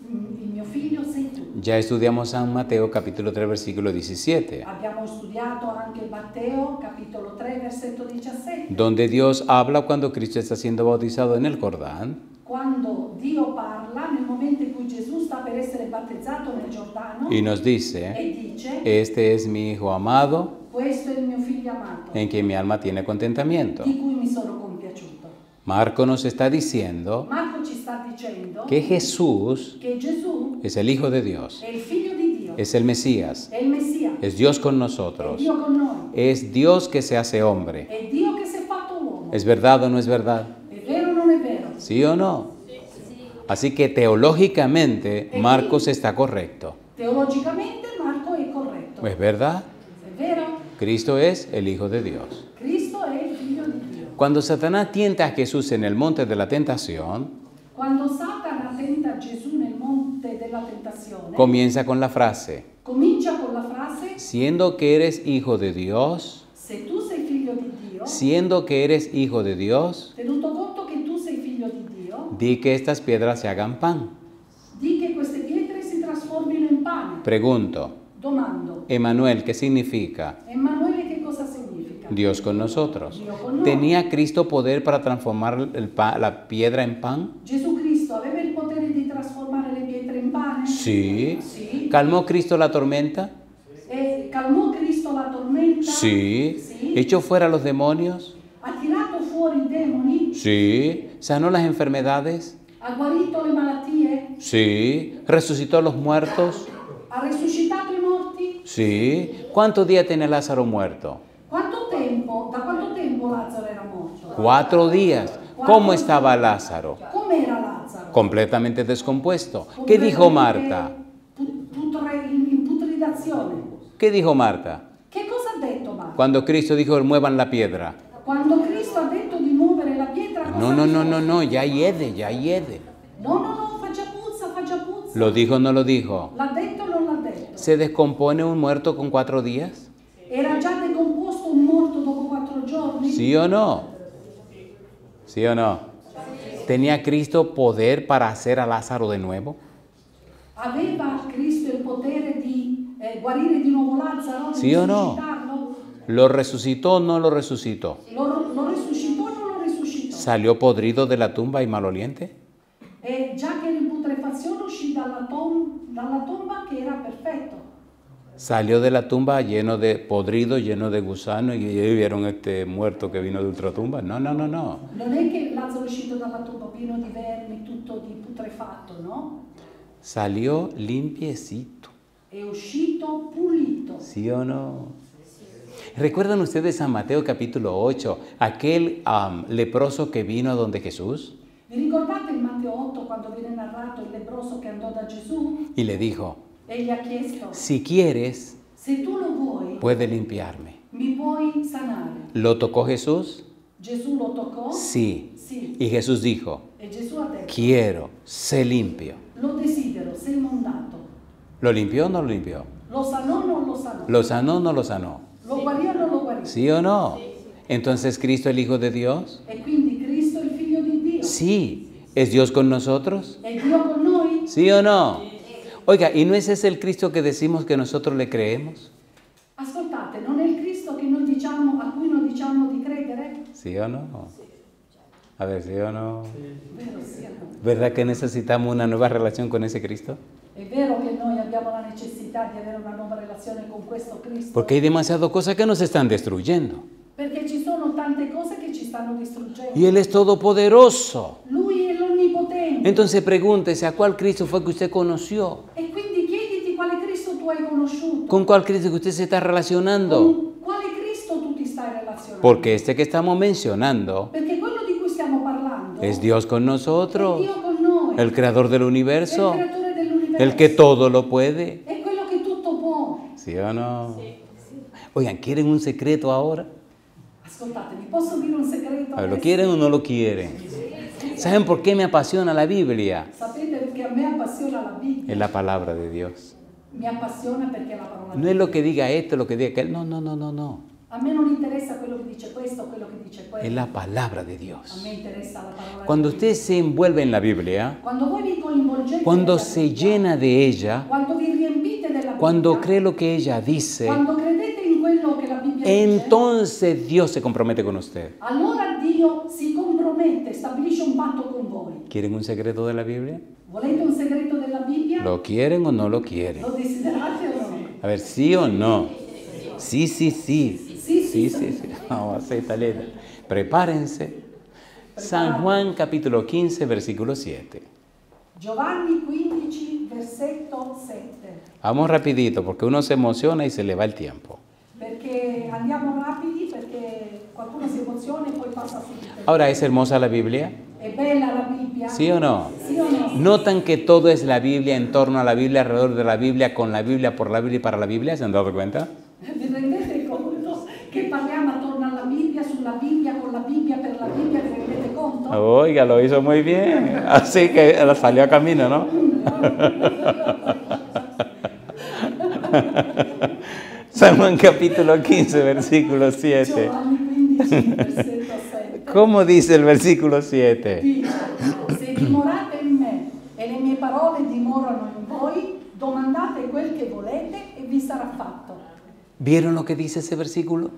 il mio figlio sei tu. Ya estudiamos San Mateo capítulo 3, versículo 17, Abbiamo studiato anche Matteo, capitolo 3, versetto 17. donde Dios habla cuando Cristo está siendo bautizado en el Jordán. Quando Dio parla, nel momento in cui Gesù sta per essere battezzato nel Giordano, Y nos dice, e dice: este es mi Hijo amado, questo è il mio figlio amato, en quien mi alma tiene contentamiento. di cui mi sono compiaciuto. Marco nos está diciendo Marco ci sta dicendo que Jesús che Gesù es el Hijo de Dios, è il figlio di Dio, es el Mesías, è il Messia, es Dios con è nosotros, Dio con noi, es Dios que se hace hombre. è Dio che si è fatto uomo. ¿Es verdad o no es verdad? È vero o non è vero? ¿Sí o no? Así que teológicamente Marcos está correcto. Teologicamente Marco è corretto. ¿Es verdad? È vero? Cristo es el Hijo de Dios. Cristo è il figlio di Dio. Cuando Satanás tienta a Jesús en el monte de la tentación, Quando Satana tenta Gesù nel monte della tentazione, comienza con la frase, comincia con la frase: siendo que eres hijo de Dios, se tu sei figlio di Dio, siendo que eres hijo de Dios, tenuto conto che tu sei figlio di Dio, di que estas piedras se hagan pan. di che queste pietre si trasformino in pane. Pregunto, Domando, Emanuel, ¿qué significa? Emanuele che cosa significa? Dios con nosotros. Dio con noi. ¿Tenía Cristo poder para transformar la piedra en pan? Gesù Cristo aveva il potere di trasformare le pietre in pane? Sí. Sì. ¿Calmó Cristo la tormenta? E calmò Cristo la tormenta? Sí. Sì. ¿Echó fuera a los demonios? Ha tirato fuori i demoni? Sí. ¿Sanó las enfermedades? Ha guarito le malattie? Sí. ¿Resucitó a los muertos? Ha risuscitato i morti? Sí. ¿Cuántos días tiene Lázaro muerto? Da quanto tempo Lazzaro era morto? 4 días. ¿Cómo estaba Lázaro? Com'era Lazzaro? Completamente descompuesto. ¿Qué dijo Marta? In putridazione. ¿Qué dijo Marta? Che cosa ha detto Marta? Cuando Cristo dijo, muevan la piedra. Quando Cristo ha detto di muovere la pietra, cosa No, ha detto? no, ya hiede, ya hiede. No, fa già puzza. ¿Lo dijo o no lo dijo? L'ha detto o non l'ha detto? ¿Se descompone un muerto con 4 días? Era già decomposto un morto dopo 4 giorni? ¿Sí o no? ¿Sí o no? ¿Tenía Cristo poder para hacer a Lázaro de nuevo? Aveva Cristo il potere di guarire di nuovo Lazzaro? Di ¿Sí o no? risuscitarlo? ¿Lo resucitó o no lo resucitó? Lo risuscitò o non lo risuscitò? ¿Salió podrido de la tumba y maloliente? E già che era in putrefazione uscì dalla tomba che era perfetto. Salió de la tumba lleno de podrido, lleno de gusano y vieron este muerto que vino de ultratumba. No. Non è che Lazzaro è uscito dalla tomba pieno di vermi, tutto di putrefatto, no? Salió limpiecito. È uscito pulito. ¿Sí o no? ¿Recuerdan ustedes San Mateo capítulo 8, aquel leproso que vino a donde Jesús? Vi ricordate in Matteo 8 quando viene narrato il leproso che andò da Gesù Y le dijo, e gli ha chiesto: si quieres, se tu lo vuoi, puede limpiarme. mi puoi sanare? ¿Lo tocó Jesús? Gesù lo toccò? Sí. Sì. Y Jesús dijo, E Gesù ha detto: quiero, sé limpio. lo desidero, sei mondato. ¿Lo limpió o no lo limpió? Lo sanò o non lo sanò? ¿Lo sanó o no lo sanó? Lo guarì o non lo guarì? ¿Sí o no? Entonces, ¿Cristo el Hijo de Dios? E quindi Cristo è il figlio di Dio. Sí. ¿Es Dios con nosotros? È Dio con noi? ¿Sí o no? Oiga, ¿y no es ese el Cristo que decimos que nosotros le creemos? Ascoltate, non è il Cristo che noi diciamo, a cui noi diciamo di credere? ¿Sí o no? A ver, ¿sí o no? Vero, sì. ¿Verdad que necesitamos una nueva relación con ese Cristo? È vero che noi abbiamo la necessità di avere una nuova relazione con questo Cristo? Porque hay demasiadas cosas que nos están destruyendo. Perché ci sono tante cose che ci stanno distruggendo. Y Él es todopoderoso. Lui è l'onnipotente. Entonces pregúntese, ¿a cuál Cristo fue que usted conoció? E quindi chiediti quale Cristo tu hai conosciuto. ¿Con cuál Cristo que usted se está relacionando? Con quale Cristo tu ti stai relazionando? Porque este que estamos mencionando Perché quello di cui stiamo parlando es Dios con è nosotros, Dio con noi. el creador del È il universo, creatore dell'universo. el que todo lo puede. È quello che tutto può. ¿Sí o no? Oigan, ¿quieren un secreto ahora? Ascoltate, vi posso dire un segreto? A ver, ¿lo adesso? quieren o no lo quieren? ¿Saben por qué me apasiona la Biblia? Sapete perché a me appassiona la Bibbia? Es la palabra de Dios. Mi appassiona perché è la parola No di es Dio. lo que diga esto, lo que diga aquel. No. A me non interessa quello che dice questo, quello che dice quello. Es la palabra de A Dios. me interessa la parola Cuando di Dio. usted se envuelve en la Biblia, Quando voi vi coinvolgete cuando nella se Bibbia, llena de ella, quando vi riempite della Bibbia, cuando cree lo que ella dice, quando credete in quello che la Bibbia dice, entonces Dios se compromete con usted. allora Dio si compromette, stabilisce un patto con voi. ¿Quieren un secreto de la Biblia? Volete un segreto della Bibbia? ¿Lo quieren o no lo quieren? Lo desiderate o no? A ver, ¿sí o no? Sí. Sì. Vamos a hacer esta letra. Prepárense. San Juan capítulo 15, versículo 7. Giovanni 15, versetto 7. Vamos rapidito porque uno se emociona y se le va el tiempo. Perché andiamo rapidi, perché qualcuno si emoziona e poi passa subito. Ahora, ¿es hermosa la Biblia? È bella la Bibbia? ¿Sí o no? Sì o no? ¿Notan que todo es la Biblia, en torno a la Biblia, alrededor de la Biblia, con la Biblia, por la Biblia y para la Biblia? ¿Se han dado cuenta? Vi rendete conto che parliamo attorno alla Bibbia, sulla Bibbia, con la Bibbia, per la Bibbia? Vi rendete conto? Oiga, lo hizo muy bien. Así que salió a camino, ¿no? San Juan capítulo 15, versículo 7. Giovanni 15, versetto 7. ¿Cómo dice el versículo 7? Dice, se dimorate in me e le mie parole dimorano in voi, domandate quel che volete e vi sarà fatto. ¿Vieron lo que dice ese versículo?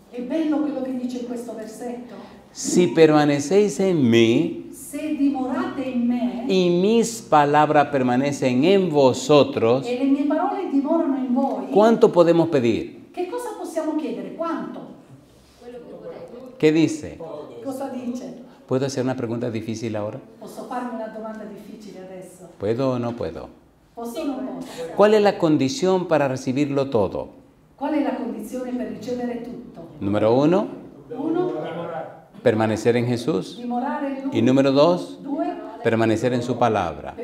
È bello quello che dice questo versetto. Si permanecéis en mí Se dimorate in me y mis palabras permanecen en vosotros, e le mie parole dimorano in voi, ¿cuánto podemos pedir? che cosa possiamo chiedere? Quanto? ¿Qué dice? Cosa dice? ¿Puedo hacer una pregunta difícil ahora? Posso farmi una domanda difficile adesso? ¿Puedo o no puedo? Posso o non posso? ¿Cuál es la condición para recibirlo todo? Qual è la condizione per ricevere tutto? Número 1, 1. permanecer en Jesús. Dimorare in lui. Y número 2, 2. permanecer en su palabra.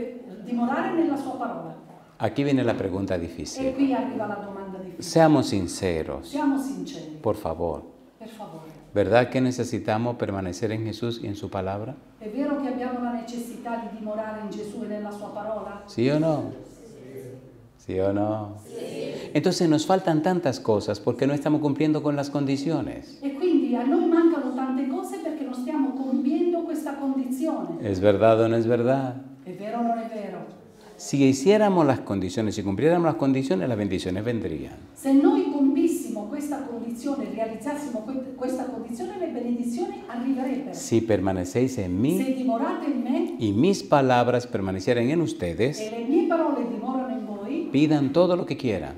Dimorare nella sua parola. Aquí viene la pregunta E difícil. qui arriva la domanda difficile. Seamos sinceros, Siamo sinceri, por favor. per favore. ¿Verdad que necesitamos permanecer en Jesús y en su palabra? È vero che abbiamo la necessità di dimorare in Gesù e nella sua parola? ¿Sí o no? ¿Sí o no? Entonces nos faltan tantas cosas porque no estamos cumpliendo con las condiciones. E quindi a noi mancano tante cose perché non stiamo compiendo questa condizione. ¿Es verdad o no es verdad? È vero o non è vero? Si hiciéramos las condiciones, si cumpliéramos las condiciones, las bendiciones vendrían. Se noi compissimo questa condizione, realizzassimo questa condizione, le benedizioni arriverebbero. Si permanecéis en Se mí dimorate in me y mis palabras permanecieran en ustedes, e le mie parole dimorano in voi, pidan todo lo que quieran,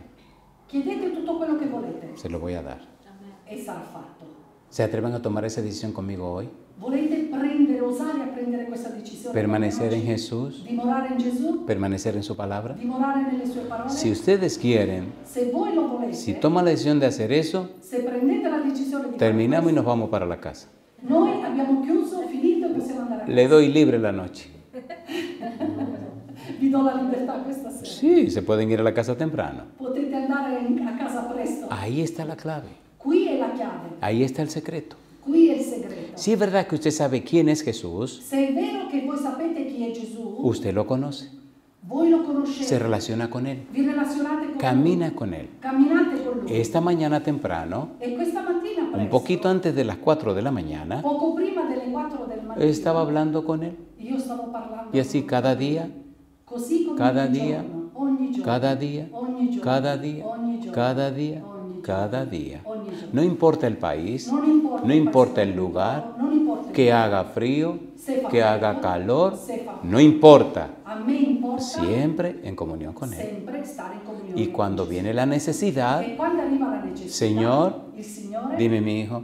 chiedete tutto quello che volete se lo voy a dar. e sarà fatto. ¿Se atreven a tomar esa decisión conmigo hoy? Volete osare a prendere questa decisione? Permanecer en oggi? Jesús, Dimorare in Gesù? permanecer en su palabra. Dimorare nelle sue parole? Si ustedes quieren, Se voi lo volete, si toman la decisión de hacer eso, se prendete la decisione di terminamos y fare nos vamos para la casa. questo, noi abbiamo chiuso, finito e possiamo andare a casa. Le doy libre la noche. Vi do la libertà questa sera. Sí, se pueden ir a la casa temprano. Potete andare a casa presto. Ahí está la clave, Qui è la chiave, ahí está el secreto. qui è il segreto. Si es verdad que usted sabe quién es Jesús, Se è vero che voi sapete chi è Gesù, usted lo conoce, voi lo conoscete, se relaciona con Él, vi relazionate con camina lui, con Él. camminate con lui. Esta mañana temprano, E questa mattina presto, un poquito antes de las 4 de la mañana, poco prima delle 4 del mattino, estaba hablando con Él. io stavo parlando Y así con cada lui. día, Così come cada ogni día, giorno, ogni giorno, cada día, ogni giorno, cada día, ogni giorno, cada día, ogni cada giorno, día. ogni giorno. No importa el país, Non importa, no il importa paese, el lugar, non importa il que lugar. haga frío, Se fa que haga freddo, calor, se fa no importa. A me importa Siempre en comunión con Él. sempre stare in comunione. Y cuando viene la necesidad, E quando arriva la necessità, Señor, il Signore, dime mi hijo,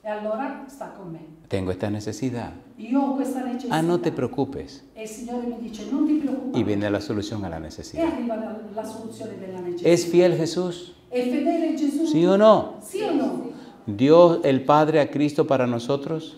e allora sta con me. tengo esta necesidad. Io ho questa necessità. Ah, no te preocupes. E il Signore mi dice, non ti preoccupare. Y viene la solución a la E necesidad. arriva la soluzione della necessità. ¿Es fiel Jesús? È fedele Gesù? ¿Sí o no? Sì o no? ¿Dios el Padre a Cristo para nosotros?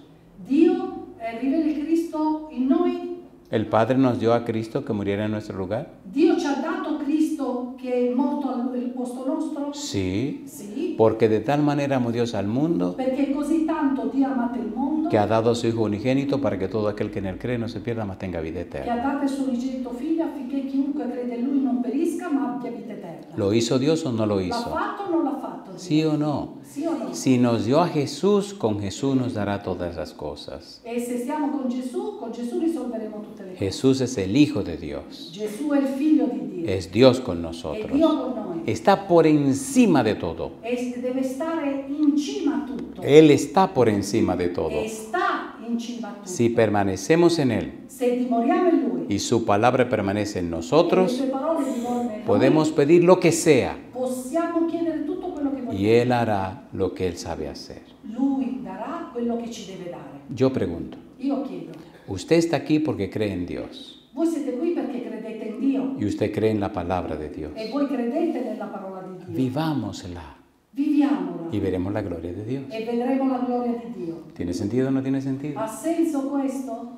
Dio rivela il Cristo in noi? ¿El Padre nos dio a Cristo que muriera en nuestro lugar? Dio ci ha dato Cristo che è morto al posto nostro? Sí, Sì. porque de tal manera amó Dios al mundo Perché così tanto Dio ha amato il mondo que ha dado a su Hijo unigénito para que todo aquel que en él cree no se pierda, mas tenga vida che ha eterna. dato il suo unigenito figlio affinché chiunque crede in lui non perisca ma abbia vita eterna. ¿Lo hizo Dios o no lo L'ha hizo? fatto o non l'ha fatto? Dio? ¿Sí o no? Sì o no? Si nos dio a Jesús, con Jesús nos dará todas las cosas. E se stiamo con Gesù risolveremo tutte le cose. Jesús es el Hijo de Dios. Gesù è il figlio di Dio. Es Dios con È nosotros. Dio con noi. Está por encima de todo. E deve stare in cima a tutto. Él está por encima de todo. E sta in cima a tutto. Si permanecemos en Él Se dimoriamo in lui y su palabra permanece en e le nosotros, sue parole dimorano in noi, podemos pedir lo que sea possiamo chiedere tutto quello che y vogliamo. Él hará lo que Él sabe hacer. Lui darà quello che ci deve dare. Yo pregunto, Io chiedo, usted está aquí porque cree en Dios voi siete qui perché credete in Dio y usted cree en la palabra de Dios. e voi credete nella parola di Dio. Vivámosla Viviamola y veremos la gloria de Dios. e vedremo la gloria di Dio. ¿Tiene sentido o no tiene sentido? Ha senso questo?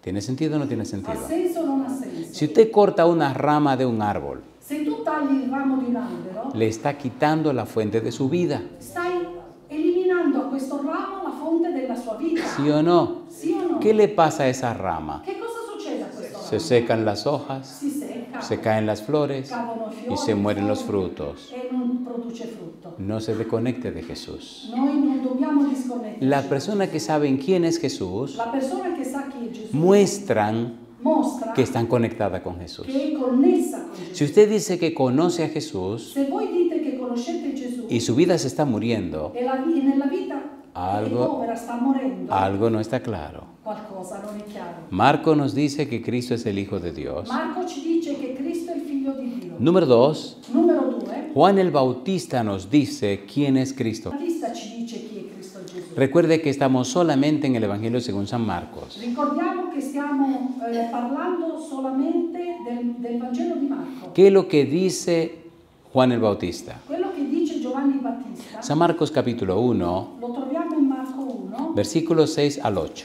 ¿Tiene sentido o no tiene Ha sentido? senso o non ha senso? Si usted corta una rama de un árbol, Se tu tagli il ramo di un albero, le está quitando la fuente de su vida. stai eliminando a questo ramo la fonte della sua vita. ¿Sí o no? Sì o no? ¿Qué le pasa a esa rama? Che cosa succede a questo ramo? Se secan las hojas, Si secca, se caen las flores cadono fiori, y se mueren los foglie frutos. e non produce frutto. no se desconecte de Jesús. Noi non dobbiamo disconnetterci. Las personas que saben quién es Jesús La persona che sa chi è Gesù muestran mostra que están conectadas con Jesús. che è connessa con Gesù. Si usted dice que conoce a Jesús Se voi dite che conoscete Gesù y su vida se está muriendo, e nella vita Algo- è povera, sta morendo, algo no está claro. qualcosa non è chiaro. Marco nos dice que Cristo es el Hijo de Dios. Marco ci dice che Cristo è il figlio di Dio. Número 2, Numero 2, Juan el Bautista nos dice quién es Cristo. la lista ci dice chi è Cristo Gesù. Recuerde que estamos solamente en el Evangelio según San Marcos. Ricordiamo che stiamo parlando solamente del Vangelo di Marco. ¿Qué es lo que dice Juan el Bautista? Quello che dice Giovanni Battista San Marcos capítulo 1, lo troviamo in Marco 1, versículos 6 al 8.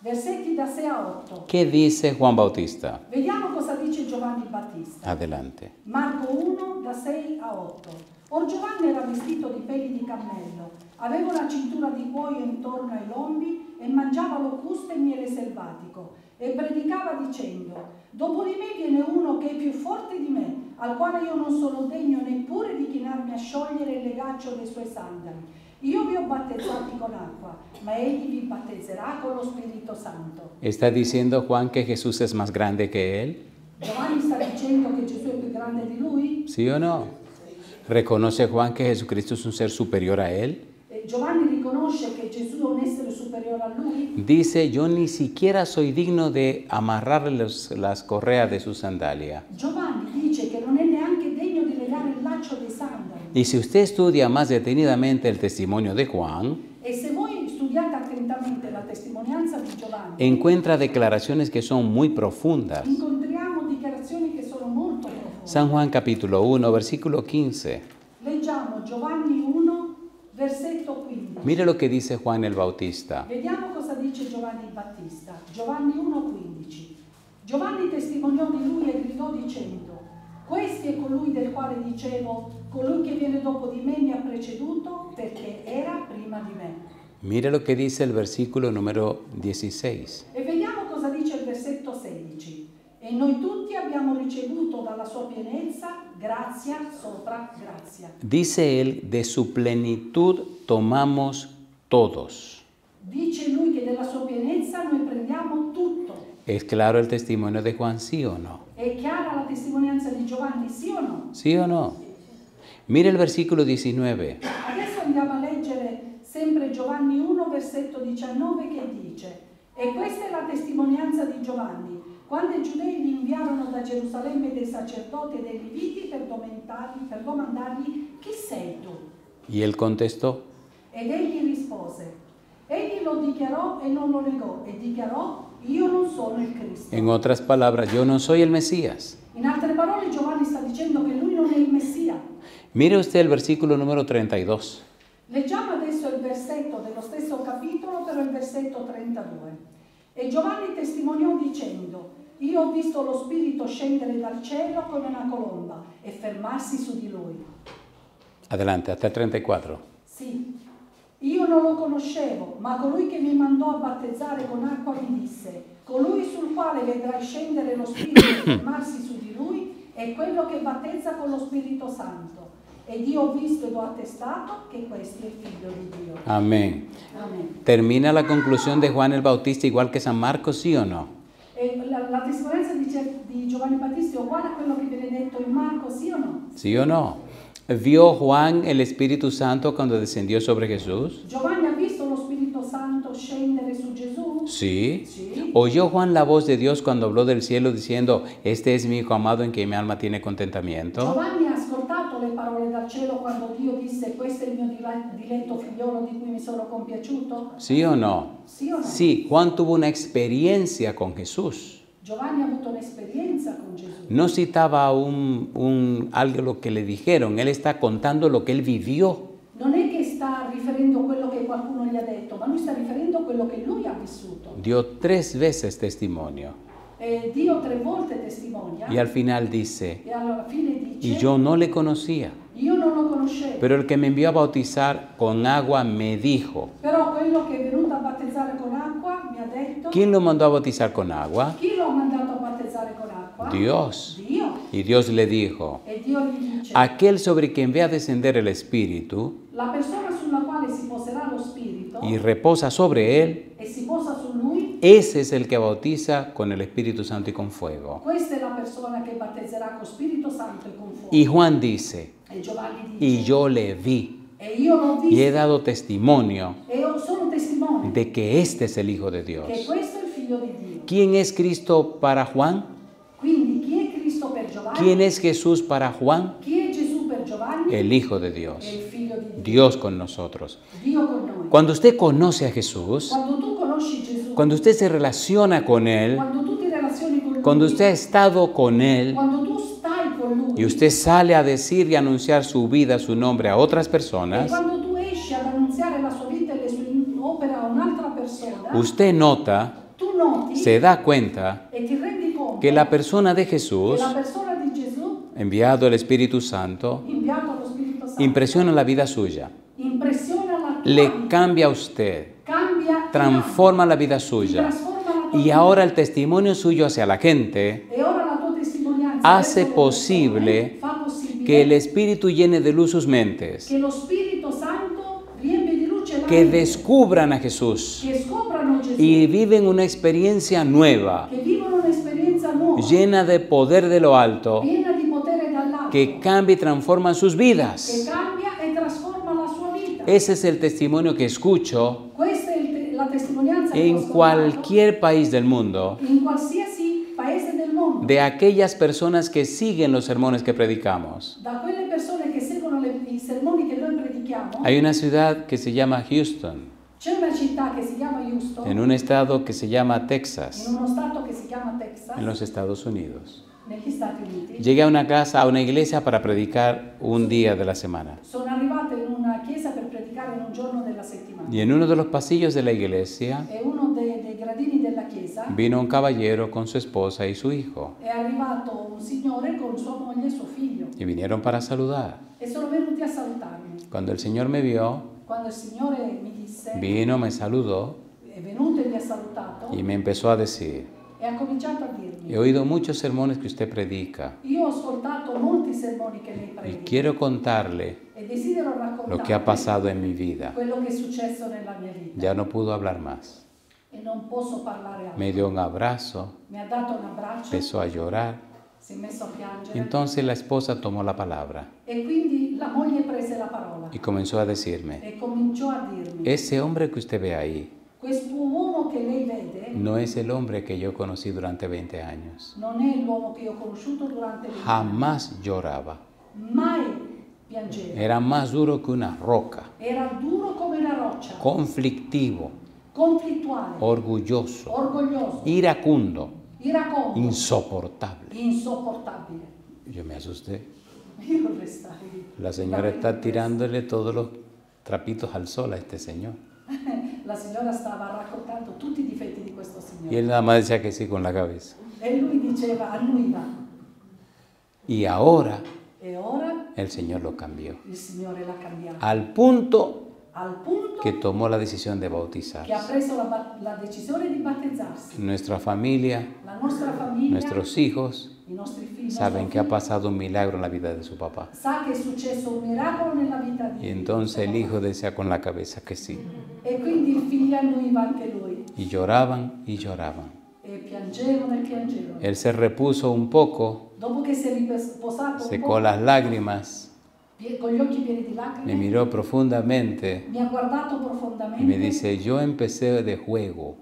versetti da 6 a 8. ¿Qué dice Juan Bautista? Vediamo cosa dice Giovanni Battista. Adelante. Marco 1 da 6 a 8. Or Giovanni era vestito di peli di cammello, aveva una cintura di cuoio intorno ai lombi e mangiava locuste e miele selvatico e predicava dicendo: dopo di me viene uno che è più forte di me, al quale io non sono degno neppure di chinarmi a sciogliere il legaccio dei suoi sandali. Io vi ho battezzati con acqua, ma egli vi battezzerà con lo Spirito Santo. ¿Está diciendo Juan que Jesús es más grande que él? Giovanni sta dicendo che Gesù è più grande di lui? ¿Sí o no? ¿Reconoce Juan que Jesucristo es un ser superior a él? Giovanni riconosce che Gesù è un essere superiore a lui? Dice, yo ni siquiera soy digno de amarrarle las correas de su sandalia. Giovanni dice che non è neanche degno di legare il laccio dei sandali. Y si usted estudia más detenidamente el testimonio de Juan, E se voi studiate attentamente la testimonianza di Giovanni, encuentra declaraciones que son muy profundas. incontriamo dichiarazioni che sono molto profonde. San Juan capítulo 1, versículo 15. Leggiamo Giovanni 1, versetto 15. Mire lo que dice Juan el Bautista. Vediamo cosa dice Giovanni il Battista. Giovanni 1, 15. Giovanni testimoniò di lui e gridò dicendo: questi è colui del quale dicevo, colui che viene dopo di me mi ha preceduto perché era prima di me. Mire lo que dice el versículo número 16. E vediamo cosa dice il versetto 16. E noi tutti abbiamo ricevuto dalla sua pienezza grazia sopra grazia. Dice él, de su plenitud tomamos todos. Dice lui che della sua pienezza noi prendiamo tutto. ¿Es claro el testimonio de Juan, sí o no? È chiara la testimonianza di Giovanni, sì o no? ¿Sí o no? Mire el versículo 19. Adesso andiamo a leggere sempre Giovanni 1, versetto 19 che dice: e questa è la testimonianza di Giovanni. Quando i giudei gli inviarono da Gerusalemme dei sacerdoti e dei leviti per domandargli chi sei tu? Y él contestó, Ed egli rispose. Egli lo dichiarò e non lo negò e dichiarò: io non sono il Cristo. en otras palabras, yo no soy el Mesías. In altre parole Giovanni sta dicendo che lui non è il Messia. Mire usted el versículo número 32. Leggiamo adesso il versetto dello stesso capitolo, però il versetto 32. E Giovanni testimoniò dicendo: io ho visto lo Spirito scendere dal cielo come una colomba e fermarsi su di lui. Adelante, hasta el 34. Sì, io non lo conoscevo, ma colui che mi mandò a battezzare con acqua mi disse: colui sul quale vedrai scendere lo Spirito e fermarsi su di lui è quello che battezza con lo Spirito Santo. Ed io ho visto ed ho attestato che questo è il Figlio di Dio. Amén. Amen. ¿Termina la conclusión de Juan el Bautista igual que San Marcos, sí o no? E la testimonianza di Giovanni Battista è uguale a quello che viene detto in Marco, sì o no? ¿Sí o no? ¿Vio Juan el Espíritu Santo cuando descendió sobre Jesús? Giovanni ha visto lo Spirito Santo scendere su Gesù? Sí. Sì. ¿Oyó Juan la voz de Dios cuando habló del cielo diciendo, este es mi hijo amado en quien mi alma tiene contentamiento? Giovanni ha ascoltato le parole dal cielo quando Dio disse: questo è il mio diletto figliolo di cui mi sono compiaciuto? ¿Sí o no? Sì o no? Sí, Juan tuvo una experiencia con Jesús. Giovanni ha avuto un'esperienza con Gesù. No citaba algo lo que le dijeron, él está contando lo que él vivió. Non è che sta riferendo quello che qualcuno gli ha detto, ma lui sta riferendo quello che lui ha vissuto. Dio 3 veces testimonio E Dio 3 volte testimonia y al final dice, e alla fine dice: y yo no le conocía, io non lo conoscevo. pero el que me envió a bautizar con agua me dijo. Però quello che è venuto a battezzare con acqua mi ha detto: ¿Quién lo mandó a bautizar con agua? chi lo ha mandato a battezzare con acqua? Dios. Dio. Y Dios le dijo, e Dio gli dice, aquel sobre quien ve a descender el Espíritu la persona sulla quale si poserà lo Spirito y reposa sobre él, e si posa su lui, ese es el que bautiza con el Espíritu Santo y con fuego. questa è la persona che battezzerà con Spirito Santo e con fuoco. Y Juan dice, E Giovanni dice, y yo le vi e io l'ho y he visto dado testimonio e io sono testimone de que este es el Hijo de che Dios. questo è il figlio di Dio. ¿Quién es Cristo para Juan? Quindi chi è Cristo per Giovanni? ¿Quién es Jesús para Juan? Chi è Gesù per Giovanni? El Hijo de È Dios. il figlio di Dio. Dios con nosotros. Dio con noi. Cuando usted conoce a Jesús, Quando tu conosci Gesù, cuando usted se relaciona con Él, quando tu ti relazioni con lui, cuando usted ha estado con Él quando tu stai con lui, y usted sale a decir y anunciar su vida, su nombre a otras e personas, quando tu esci ad annunziare la sua vita e le sue opere a un'altra persona, usted nota, tu noti se da cuenta e ti rendi conto que la persona de che Jesús, la persona di Gesù, enviado el Espíritu Santo, inviato allo Spirito Santo, impresiona la vida suya, impressiona la tua le vita, cambia a usted, cambia, transforma la vida ti suya. trasforma la tua Y vita. ahora el testimonio suyo hacia la gente E ora la tua testimonianza hace verso le posible persone fa possibile que el Espíritu llene de luz sus mentes, che lo Spirito Santo riempie di luce la que mente, descubran a Jesús che scoprano Gesù, y viven una experiencia nueva, che vivono un'esperienza nuova, llena de poder de lo alto, piena di potere dall'alto, que cambia y transforma sus che vidas. cambia e trasforma la sua vita. Ese es el testimonio que escucho Questa è la testimonianza che ho en ascoltato cualquier país del mundo in qualsiasi paese del mondo, de aquellas personas que siguen los sermones que predicamos. da quelle persone che seguono i sermoni che noi predichiamo. Hay una ciudad que se llama Houston, C'è una città che si chiama Houston, en un estado que se llama in Texas, uno stato che si chiama Texas, en los Estados Unidos. negli Stati Uniti. Llegué a una casa, a una iglesia para predicar un día de la semana. Sono arrivata in una chiesa per predicare in un giorno della settimana. Y en uno de los pasillos de la iglesia E uno dei gradini della chiesa vino un caballero con su esposa y su hijo. è arrivato un signore con sua moglie e suo figlio Y vinieron para saludar. e sono venuti a salutarmi. Cuando el Señor me vio, Quando il Signore mi disse, vino, me saludó è venuto e mi ha salutato y me empezó a decir, e ha cominciato a dirmi, he oído muchos sermones que usted predica io ho ascoltato molti sermoni che lei y predica quiero contarle e desidero lo que ha raccontarvi pasado en mi vida. quello che è successo nella mia vita. Ya no pudo hablar más. E non posso parlare altro. Me dio un abrazo, Mi ha dato un abbraccio, empezó a llorar. si è messo a piangere Entonces la esposa tomó la palabra e quindi la moglie prese la parola y comenzó a decirme, e cominciò a dirmi, ese hombre que usted ve ahí questo uomo che lei vede no es el hombre que yo conocí durante 20 años. non è l'uomo che io ho conosciuto durante le Jamás lloraba. mai piangeva, Era más duro que una roca, era duro come una roccia, conflictivo, conflittuale, orgulloso, orgoglioso, iracundo, iracondo, insoportable. insopportabile. Yo me asusté. Io restai. La señora está tirándole todos los trapitos al sol a este señor. La signora stava raccontando tutti i difetti di questo Y signore él nada más decía que sí con la cabeza. e lui diceva annuiva. Y ahora E ora el Señor lo cambió. il Signore l'ha cambiato Al punto al punto que tomó la decisión de che ha bautizarse. preso la decisione di battezzarsi. Nuestra familia, La nostra famiglia, nuestros hijos, i nostri figli, saben nostro que ha figlio, pasado un milagro en la vida de su papá. sa che è successo un miracolo nella vita di Y entonces el hijo decía con la cabeza que sí. E quindi il figlio annuiva anche lui. Y lloraban y lloraban. E piangevano e piangevano. Él se repuso un poco, Dopo che si è riposato un secó po', las lágrimas, con gli occhi pieni di me lacrime, miró profundamente mi ha guardato y profondamente. me dice, yo empecé de juego,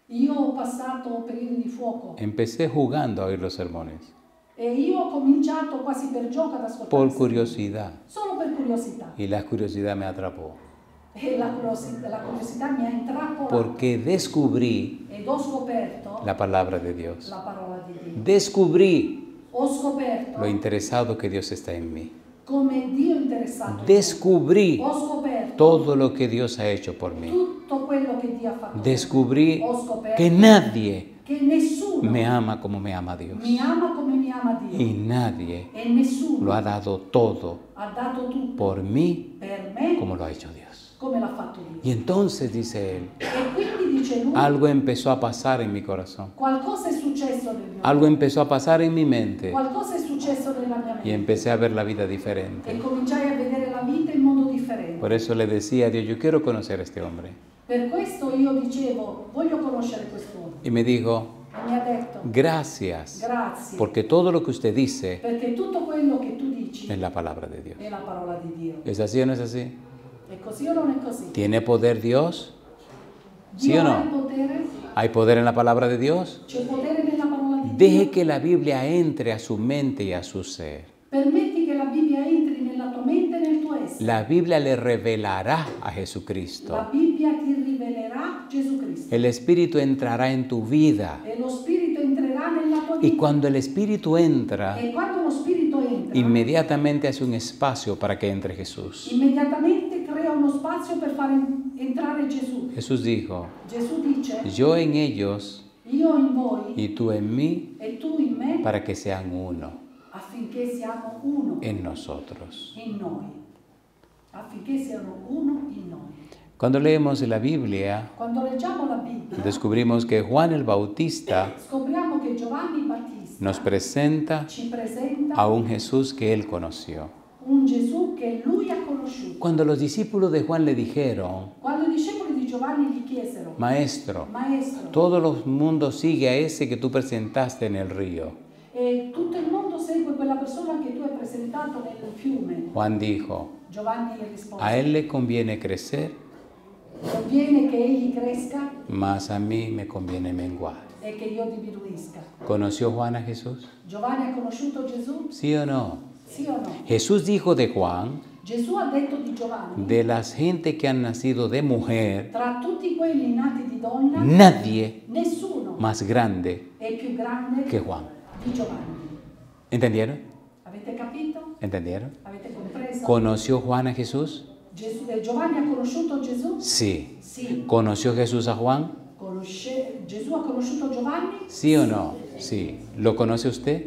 Io ho passato periodi di fuoco empecé jugando a oír los sermones, e io ho cominciato quasi per gioco ad ascoltare. por il Signore. curiosidad, Solo per curiosità. y la curiosidad me atrapó, E la curiosità mi ha intrappolato porque descubrí ed ho scoperto la palabra de Dios, la parola di Dio. descubrí Ho scoperto lo interesado que Dios está en mí, come Dio è interessato. in me. descubrí Ho scoperto todo lo que Dios ha hecho por mí, tutto quello che Dio ha fatto. per me. descubrí Ho scoperto que nadie che nessuno me ama como me ama Dios, mi ama come mi ama Dio. y nadie E nessuno lo ha dado todo ha dato tutto por mí per me como lo ha hecho Dios. come l'ha fatto Dio. Y entonces, dice él, E quindi dice lui, algo empezó a pasar en mi corazón, qualcosa è successo nel mio algo empezó a pasar en mi mente, qualcosa è successo successo nella mia y mente. empecé a ver la vida E diferente. cominciai a vedere la vita in modo differente. Por eso le decía a Dios, yo quiero conocer a este hombre. Per questo io dicevo, voglio conoscere quest'uomo. Y me dijo, E mi ha detto, gracias, grazie, porque todo lo que usted dice perché tutto quello che tu dici es la palabra de Dios. è la parola di Dio. ¿Es así o no es así? È così o non è così? ¿Tiene poder Dios? ¿Sí Dio o ha il no? potere? ¿Hay poder en la palabra de Dios? C'è potere nella parola di Deje Dio? que la Biblia entre a su mente y a su ser. Permetti che la Bibbia entri nella tua mente e nel tuo essere. La Biblia le revelará a La Jesucristo. Bibbia ti rivelerà Gesù Cristo. El Espíritu entrará en tu vida. E lo Spirito entrerà nella tua Y vita. cuando el Espíritu entra, E quando lo Spirito entra, inmediatamente hace un espacio para que entre Jesús. immediatamente crea uno spazio per fare entrare Gesù. Jesús dijo, Gesù dice, yo en ellos io in voi y tú en mí, e tu in me, para que sean uno affinché siamo uno en nosotros. in noi. Affinché siano uno in noi. Cuando leemos la Biblia, Quando leggiamo la Bibbia, descubrimos que Juan el Bautista scopriamo che Giovanni Battista nos presenta ci presenta a un Jesús que él conoció. un Gesù che lui ha conosciuto. Cuando los discípulos de Juan le dijeron, Quando i discepoli di Giovanni gli chiesero, Maestro, Maestro, todo el mundo sigue a ese que tú presentaste en el río. e tutto il mondo segue quella persona che tu hai presentato nel fiume. Juan dijo, Giovanni le rispose, a él le conviene crecer, conviene che egli cresca mas a mí me conviene menguar. e che io diminuisca. ¿Conoció Juan a Jesús? Giovanni ha conosciuto Gesù? ¿Sí o no? Sì o no? Jesús dijo de Juan, Gesù ha detto di Giovanni, de las gente que han nacido de mujer, tra tutti quelli nati di donna, nadie nessuno más grande è più grande que Juan. di Giovanni. ¿Entendieron? Avete capito? ¿Entendieron? Avete compreso? ¿Conoció Juan a Jesús? Giovanni ha conosciuto Gesù? Sí. Sì. ¿Conoció Jesús a Juan? Gesù ha conosciuto Giovanni? ¿Sí o no? Sí. ¿Lo conoce usted?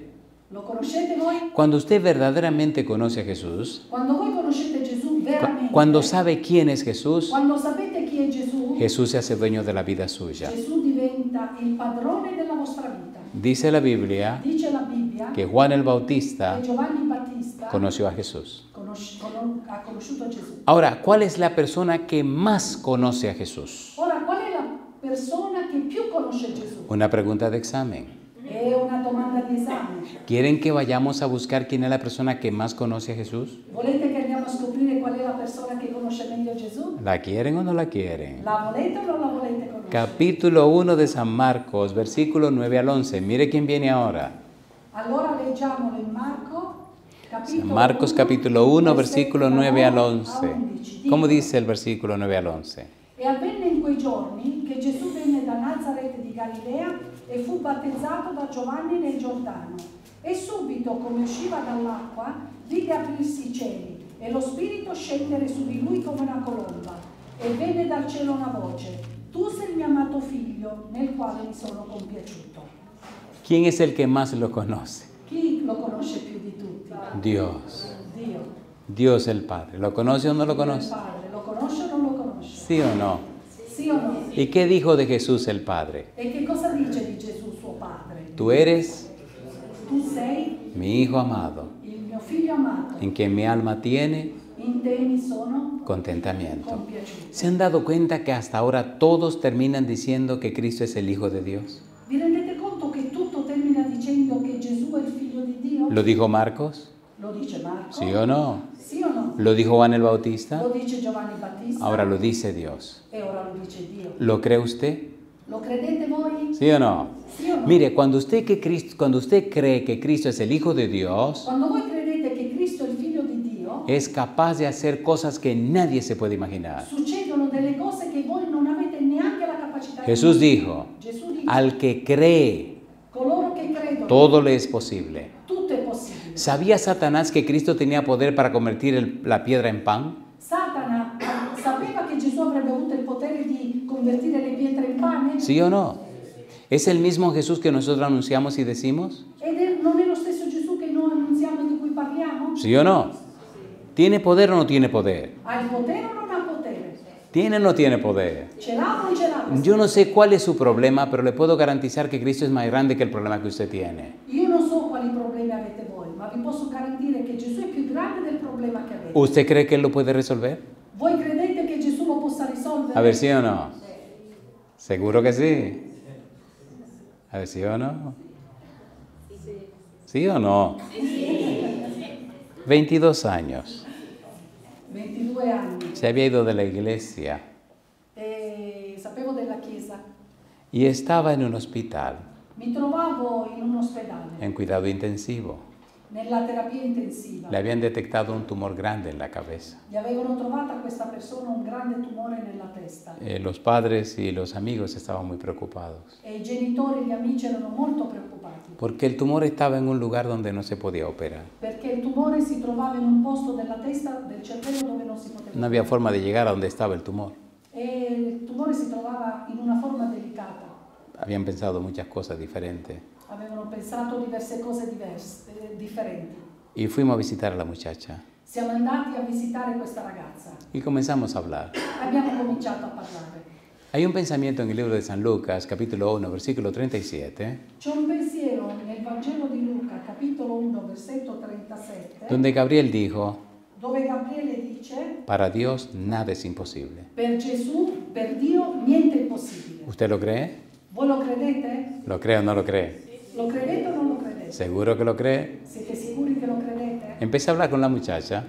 Lo conoscete voi? Cuando usted verdaderamente conoce a Jesús, Quando voi conoscete Gesù veramente, cuando sabe quién es Jesús, quando sapete chi è Gesù, Jesús se hace dueño de la vida suya. Gesù diventa il padrone della vostra vita. Dice la Biblia Dice la Bibbia que Juan el che Bautista Giovanni Battista conoció a Jesús. ha conosciuto Gesù. Ahora, ¿cuál es la persona que más conoce a Jesús? Ora, qual è la persona che più conosce Gesù? Una pregunta de examen. È una domanda di esame. ¿Quieren que vayamos a buscar quién es la persona que más conoce a Jesús? Volete che andiamo a scoprire qual è la persona che conosce meglio Gesù? ¿La quieren o no la quieren? La volete o non la volete conoscere? Capítulo 1 de San Marcos, versículo 9 al 11. Mire quién viene ahora. Allora leggiamolo in San Marcos capítulo 1, versículo 9 al 11. 11. ¿Cómo dice el versículo 9 al 11? E avvenne in quei giorni che Gesù venne da Nazaret di Galilea e fu battezzato da Giovanni nel Giordano. E subito, come usciva dall'acqua, vide aprirsi i cieli e lo Spirito scendere su di lui come una colomba. E venne dal cielo una voce: Tu sei il mio amato figlio, nel quale mi sono compiaciuto. ¿Quién es el que más lo conoce? Chi lo conosce più di tutti? Dios. Dio. Dios el Padre. ¿Lo conoce o no lo Il conoce? Padre. Lo conosce o non lo conosce? ¿Sí o no? Sì o no? ¿Y qué dijo de Jesús el Padre? E che cosa dice di Gesù suo padre? Tú eres Tu sei mi Hijo amado, il mio figlio amato, en quien mi alma tiene in te mi sono contentamiento. compiaciuto. ¿Se han dado cuenta que hasta ahora todos terminan diciendo que Cristo es el Hijo de Dios? Vi rendete conto che tutto termina dicendo che Gesù è il figlio di Dio? ¿Lo dijo Marcos? Lo dice Marco? ¿Sí o no? Sì o no? ¿Lo dijo Juan el Bautista? Lo dice Giovanni Battista? Ahora lo dice Dios. E ora lo dice Dio. ¿Lo cree usted? Lo credete voi? ¿Sí o no? Sì o no? Mire, cuando usted cree que Cristo es el Hijo de Dios, Quando voi credete che Cristo è il figlio di Dio, es capaz de hacer cosas que nadie se puede imaginar. succedono delle cose che voi non avete neanche la capacità Jesús di dijo, Gesù dice, al que cree, coloro che credono, todo le es posible. tutto è possibile. ¿Sabía Satanás que Cristo tenía poder para convertir la piedra en pan? Satana sapeva che Gesù avrebbe avuto il potere di convertire le pietre in pane? ¿Sí o no? ¿Es el mismo Jesús que nosotros anunciamos y decimos? Non è lo stesso Gesù che noi annunziamo e di cui parliamo? ¿Sí o no? ¿Tiene poder o no tiene poder? Ha il potere o non ha potere? ¿Tiene o no tiene poder? Ce l'ha o non ce l'ha? Yo no sé cuál es su problema, pero le puedo garantizar que Cristo es más grande que el problema que usted tiene. Io non so quali problemi avete voi, ma vi posso garantire che Gesù è più grande del problema che avete. ¿Usted cree que Él lo puede resolver? Voi credete che Gesù lo possa risolvere? A ver, ¿sí o no? Seguro que sí. A ver, ¿sí o no? ¿Sí o no? 22 años. 22 anni. Se había ido de la iglesia E sapevo della chiesa. y estaba en un hospital, Mi trovavo in un ospedale, en cuidado intensivo. nella terapia intensiva. Le habían detectado un tumor grande en la cabeza. Gli avevano trovato a questa persona un grande tumore nella testa. Los padres y los amigos estaban muy preocupados, E i genitori e gli amici erano molto preoccupati, porque el tumor estaba en un lugar donde no se podía operar. perché il tumore si trovava in un posto della testa, del cervello, dove non si poteva. No había forma de llegar a donde estaba el tumor. E il tumore si trovava in una forma delicata. Habían pensado muchas cosas diferentes. Avevano pensato diverse cose differenti. Y fuimos a visitar a la muchacha Siamo andati a visitare questa ragazza. y comenzamos a hablar. Abbiamo cominciato a parlare. Hay un pensamiento en el libro de San Lucas, capítulo 1, versículo 37, C'è un pensiero nel Vangelo di Luca, capitolo 1, versetto 37, donde Gabriel dijo, dove Gabriele dice: para Dios nada es imposible. per Gesù, per Dio, niente è impossibile. ¿Usted lo cree? Voi lo credete? ¿Lo cree o no lo cree? Lo credete o non lo credete? ¿Seguro que lo cree? Siete sicuri che lo credete? Empecé a hablar con la muchacha.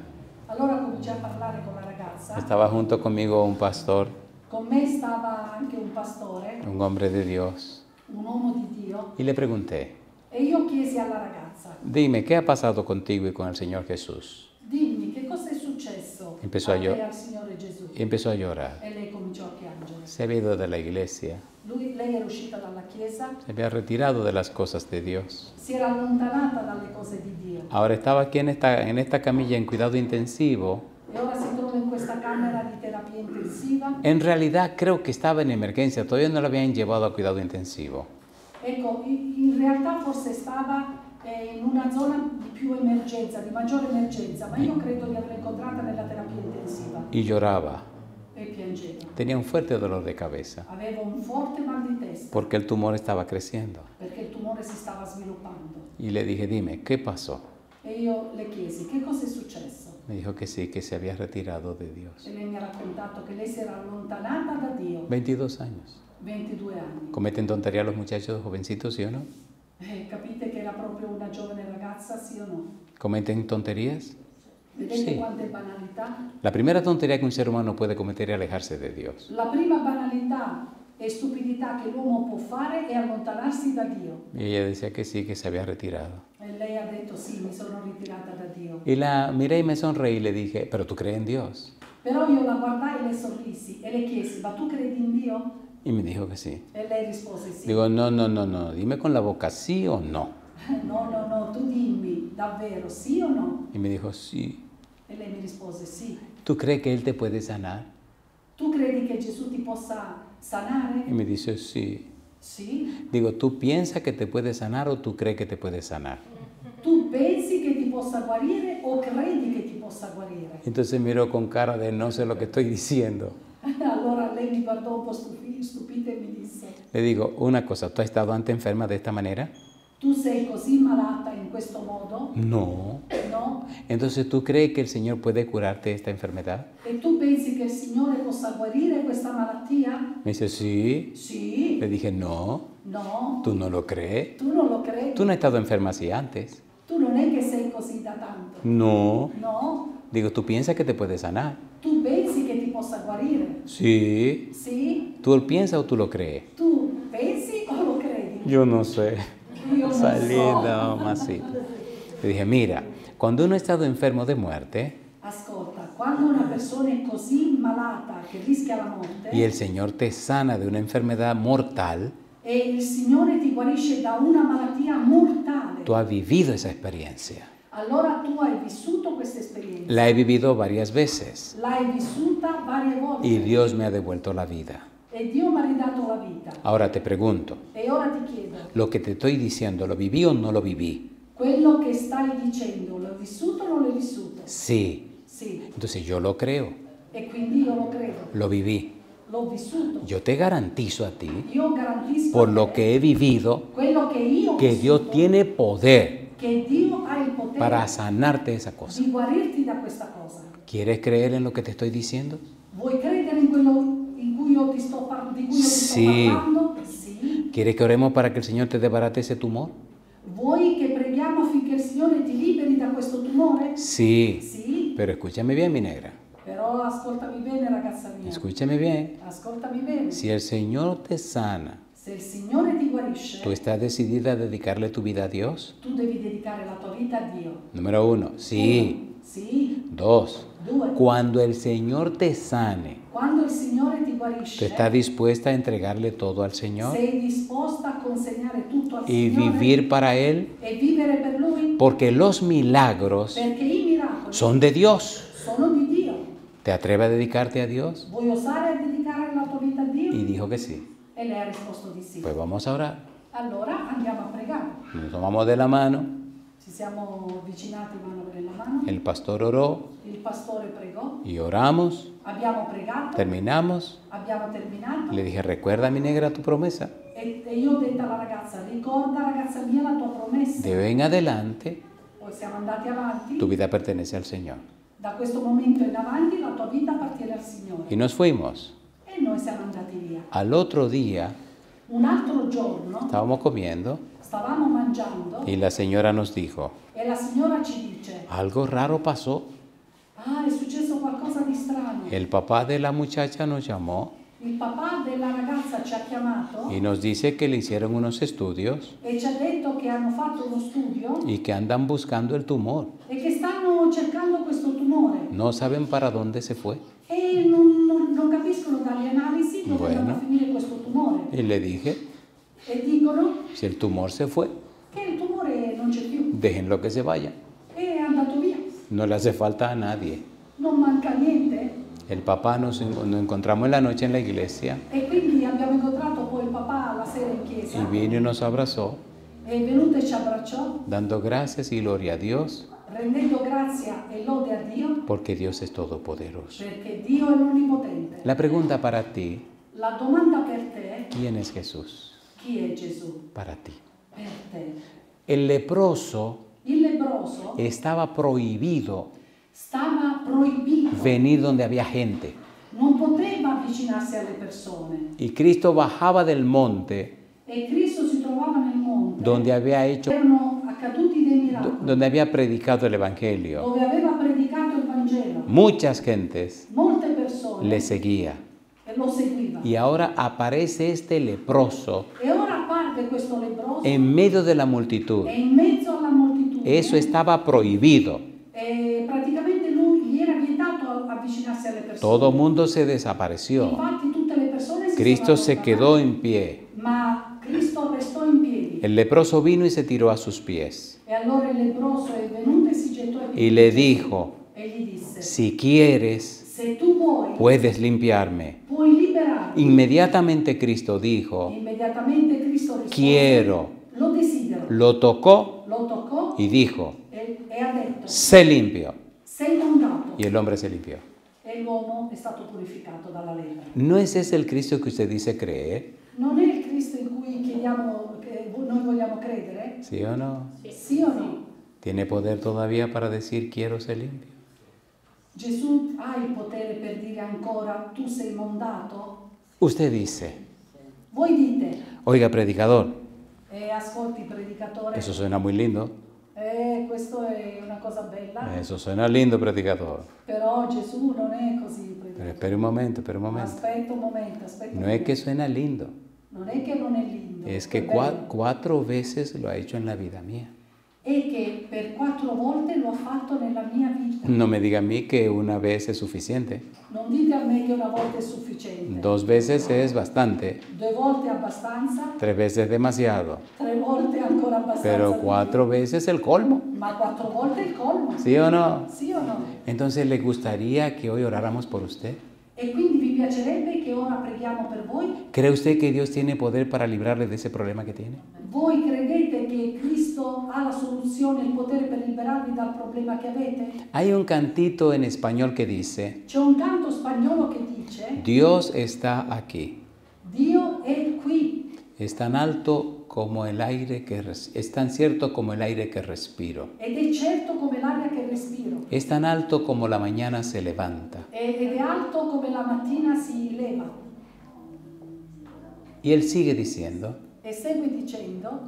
Allora cominciai a parlare con la ragazza. Estaba junto conmigo un pastor, Con me stava anche un pastore, un hombre de Dios. un uomo di Dio, Y le pregunté, e io chiesi alla ragazza: dime, ¿qué ha pasado contigo y con el Señor Jesús? dimmi che cosa è successo Empezó a a te llorar. al Signore Gesù. Y empezó a llorar. E lei cominciò a piangere. Se había ido de la iglesia, Lei era uscita dalla chiesa, se había retirado de las cosas de Dios. si era allontanata dalle cose di Dio Ahora estaba aquí en esta camilla en cuidado intensivo. e ora si trova in questa camera di terapia intensiva. En realidad creo que estaba en emergencia, todavía no la habían llevado a cuidado intensivo. Ecco, in realtà forse stava in una zona di più emergenza, di maggiore emergenza, ma io credo di averla incontrata nella terapia intensiva. Y lloraba. E piangeva. Tenía un fuerte dolor de cabeza Aveva un forte mal di testa porque el tumor estaba creciendo. perché il tumore si stava sviluppando. Y le dije, dime, ¿qué pasó? E io le chiesi: che cosa è successo? Me dijo que sí, que se había retirado de Dios. E lei mi ha raccontato che lei si era allontanata da Dio 22 años. 22 anni. ¿Cometen tontería los muchachos jovencitos, sí o no? Capite che era proprio una giovane ragazza, sì o no? ¿Cometen tonterías? Vedete Sì. quante banalità? La primera tontería que un ser humano puede cometer es alejarse de Dios. La prima banalità e stupidità che l'uomo può fare è allontanarsi da Dio. Y ella decía que sí, que se había retirado. E lei ha detto: sì, mi sono ritirata da Dio. Y la miré y me sonreí y le dije, ¿pero tú crees en Dios? Però io la guardai e le sorrisi e le chiesi: ma tu credi in Dio? Y me dijo que sí. E lei rispose sì. Digo, no, dime con la boca, ¿sí o no? No, tu dimmi, davvero, sì o no? Y me dijo, sí. E lei mi rispose sì. ¿Tú crees que Él te puede sanar? Tu credi che Gesù ti possa sanare? Y me dice, sí. Sì. Digo, ¿tú piensas que te puede sanar o tú crees que te puede sanar? Tu pensi che ti possa guarire o credi che ti possa guarire? Entonces miró con cara de no sé lo que estoy diciendo. Allora lei mi guardò un po' stupita e mi disse: Le digo, una cosa, ¿tú has estado antes enferma de esta manera? tu sei così malata in questo modo? No. No? Entonces, ¿tú crees que el Señor puede curarte esta enfermedad? E tu pensi che il Signore possa guarire questa malattia? Me dice, sí. Sì. Le dije, no, No? tú no lo crees. Tu non lo credi? Tú no has estado enferma así antes. Tu non è che sei così da tanto? No. No? Digo, ¿tú piensas que te puede sanar? Tu pensi che ti possa guarire? Sí. Sì? ¿Tú lo piensas o tú lo crees? Tu pensi o lo credi? Yo no sé. Io non Salida, so. mamacita. Le dije, mira, cuando uno ha estado enfermo de muerte Ascolta, quando una persona è così malata che rischia la morte y el Señor te sana de una enfermedad mortal, e il Signore ti guarisce da una malattia mortale, tú has vivido esa experiencia. allora tu hai vissuto questa esperienza. La he vivido varias veces L'hai vissuta varie volte y Dios me ha devuelto la vida. e Dio mi ha ridato la vita. Ahora te pregunto, E ora ti chiedo, ¿lo que te estoy diciendo lo viví o no lo viví? quello che stai dicendo, l'hai vissuto o non l'hai vissuto? Sí. Sì, Entonces yo lo creo, e quindi io lo credo, lo viví. l'ho vissuto. Yo te garantizo a ti, Io garantisco por a lo te que he vivido, quello che io ho que vissuto, Dios tiene poder che Dio ha il potere te para sanarte esa cosa. di guarirti da questa cosa. ¿Quieres creer en lo que te estoy diciendo? Vuoi credere in quello in cui io ti sto di cui io ti sto Sì. parlando? Sì. ¿Quieres que oremos para que el Señor te desbarate ese tumor? Vuoi che preghiamo affinché il Signore ti liberi da questo tumore? Sí. Sì. Pero escúchame bien, mi negra. Però ascoltami bene, ragazza mia. Escúchame bien. Ascoltami bene. Si el Señor te sana, Se il Signore ti guarisce, ¿tú estás decidida a dedicarle tu vida a Dios? tu devi dedicare la tua vita a Dio. Número 1, sí. Sì. 2, 2. cuando el Señor te sane, Quando il Signore ti ¿tú guarisce, estás dispuesta a entregarle todo al Señor sei disposta a consegnare tutto al y Signore vivir para Él? e vivere per Lui? Porque los milagros Perché i miracoli son de Dios. sono di Dio. ¿Te atreves a dedicarte a Dios? Vuoi osare a dedicare la tua vita a Dio? Y dijo que sí. E lei ha risposto di sì. Pues vamos a orar. Allora andiamo a pregare. Nos tomamos de la mano, Ci siamo avvicinati mano per la mano. el pastor oró Il pastore pregò. y oramos, Abbiamo pregato. terminamos. Abbiamo terminato. Le dije, recuerda mi negra tu promesa. E io ho detto alla ragazza, ricorda ragazza mia la tua promessa. De hoy en adelante, Poi siamo andati avanti. tu vida pertenece al Señor. Da questo momento in avanti la tua vita appartiene al Signore. Y nos fuimos. E noi siamo andati via. Al otro día, Un altro giorno estábamos comiendo stavamo mangiando y la señora nos dijo, e la signora ci dice, algo raro pasó. ah, è successo qualcosa di strano. El papá de la muchacha nos llamó Il papà della ragazza ci ha chiamato y nos dice que le hicieron unos estudios e ci ha detto che hanno fatto uno studio y que andan buscando el tumor. e che stanno cercando questo tumore No saben para dónde se fue. e non capiscono dalle analisi dove Bueno. andrà a finire questo tumore. Y le dije, E dicono si el tumor se fue, che il tumore non c'è più, déjenlo que se vaya. è andato via, No le hace falta a nadie. non manca niente. El papá nos encontramos en la noche en la iglesia E quindi abbiamo incontrato poi il papà la sera in chiesa, y vino y nos abrazó, è venuto e ci abbracciò, dando gracias y gloria a Dios, rendendo grazia e lode a Dio, porque Dios es todopoderoso. perché Dio è l'Onnipotente. La pregunta para ti, La domanda per te, ¿quién es Jesús? chi è Gesù? Para ti. Per te. El leproso Il leproso estaba prohibido stava proibito, venir donde había gente. non poteva avvicinarsi alle persone. Y Cristo bajaba del monte E Cristo si trovava nel monte, donde había hecho, erano accaduti dei miracoli, donde había predicado el Evangelio. dove aveva predicato il Vangelo. Muchas gentes Molte persone le seguía. lo seguivano. Y ahora aparece este leproso E ora apparve questo leproso en medio de la multitud. e in mezzo alla moltitudine. Eso estaba prohibido. E praticamente lui gli era vietato avvicinarsi alle persone. Todo el mundo se desapareció. Infatti tutte le persone si Cristo sono se allontanate, quedó en pie. ma Cristo restò in piedi. El leproso vino y se tiró a sus pies. E allora il leproso è venuto e si gettò ai Y piedi le di Gesù dijo, e gli disse, si quieres, se tu vuoi, puedes limpiarme. puoi liberarmi. Inmediatamente Cristo dijo, Immediatamente Cristo rispose, quiero. lo desidero. Lo tocó Lo toccò y dijo, e ha detto, sé limpio. sei inondato. Y el hombre se limpiò. E l'uomo è stato purificato dalla lepre. ¿No es ese el Cristo que usted dice creer? Non è il Cristo in cui chiediamo che noi vogliamo credere? ¿Sí o no? Sì o no? ¿Tiene poder todavía para decir quiero ser limpio? Gesù ha il potere per dire ancora tu sei inondato? Usted dice, Voi dite, oiga predicador, ascolti predicatore, eso suena muy lindo. questo è una cosa bella, Eso suena lindo predicador. però Gesù non è così Pero predicatore. espere un momento, Aspetta un momento. No es que suena lindo, Non è che non è lindo, es è que bello. 4 veces lo ha hecho en la vida mía. È che per 4 volte lo ha fatto nella mia vita. No me diga a mí que una vez es suficiente. Non dite a me che una volta è sufficiente. 2 veces es bastante. 2 volte è abbastanza, 3 veces demasiado. 3 volte è ancora abbastanza. Pero di 4 veces el colmo. più. Ma 4 volte è il colmo. ¿Sí o no? Sì o no? Entonces, ¿le gustaría que hoy oráramos por usted? E quindi vi piacerebbe che ora preghiamo per voi? ¿Cree usted que Dios tiene poder para librarle de ese problema que tiene? Voi credete che Cristo ha la soluzione, il potere per liberarvi dal problema che avete? Hay un cantito en español que dice, C'è un canto spagnolo che dice Dios está aquí. Dio è qui Es tan alto como el aire que es tan cierto como el aire que respiro. ed è certo come l'aria che respiro, Es tan alto como la mañana se levanta. ed è alto come la mattina si leva. Y él sigue diciendo, E segue dicendo,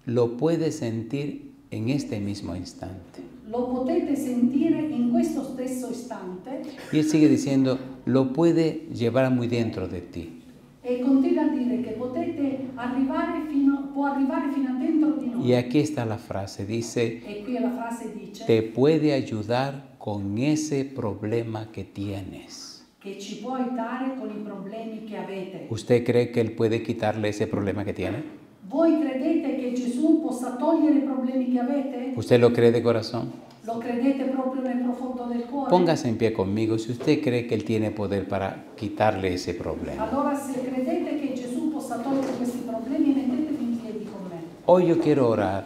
lo puedes sentir en este mismo instante. lo potete sentire in questo stesso istante, Y él sigue diciendo, lo puede llevar muy dentro de ti. e continua a dire che può arrivare fino a dentro di noi. Y aquí está la frase, dice, E qui la frase dice te puede ayudar con ese problema que tienes. che ci può aiutare con i problemi che avete. ¿Usted cree que él puede quitarle ese problema que tiene? Voi credete che Gesù possa togliere i problemi che avete? ¿Usted lo cree de corazón? Lo credete proprio nel profondo del cuore? Póngase en pie conmigo si usted cree que él tiene poder para quitarle ese problema. Allora se credete che Gesù possa togliere questi problemi, mettetevi in piedi con me. Hoy yo quiero orar,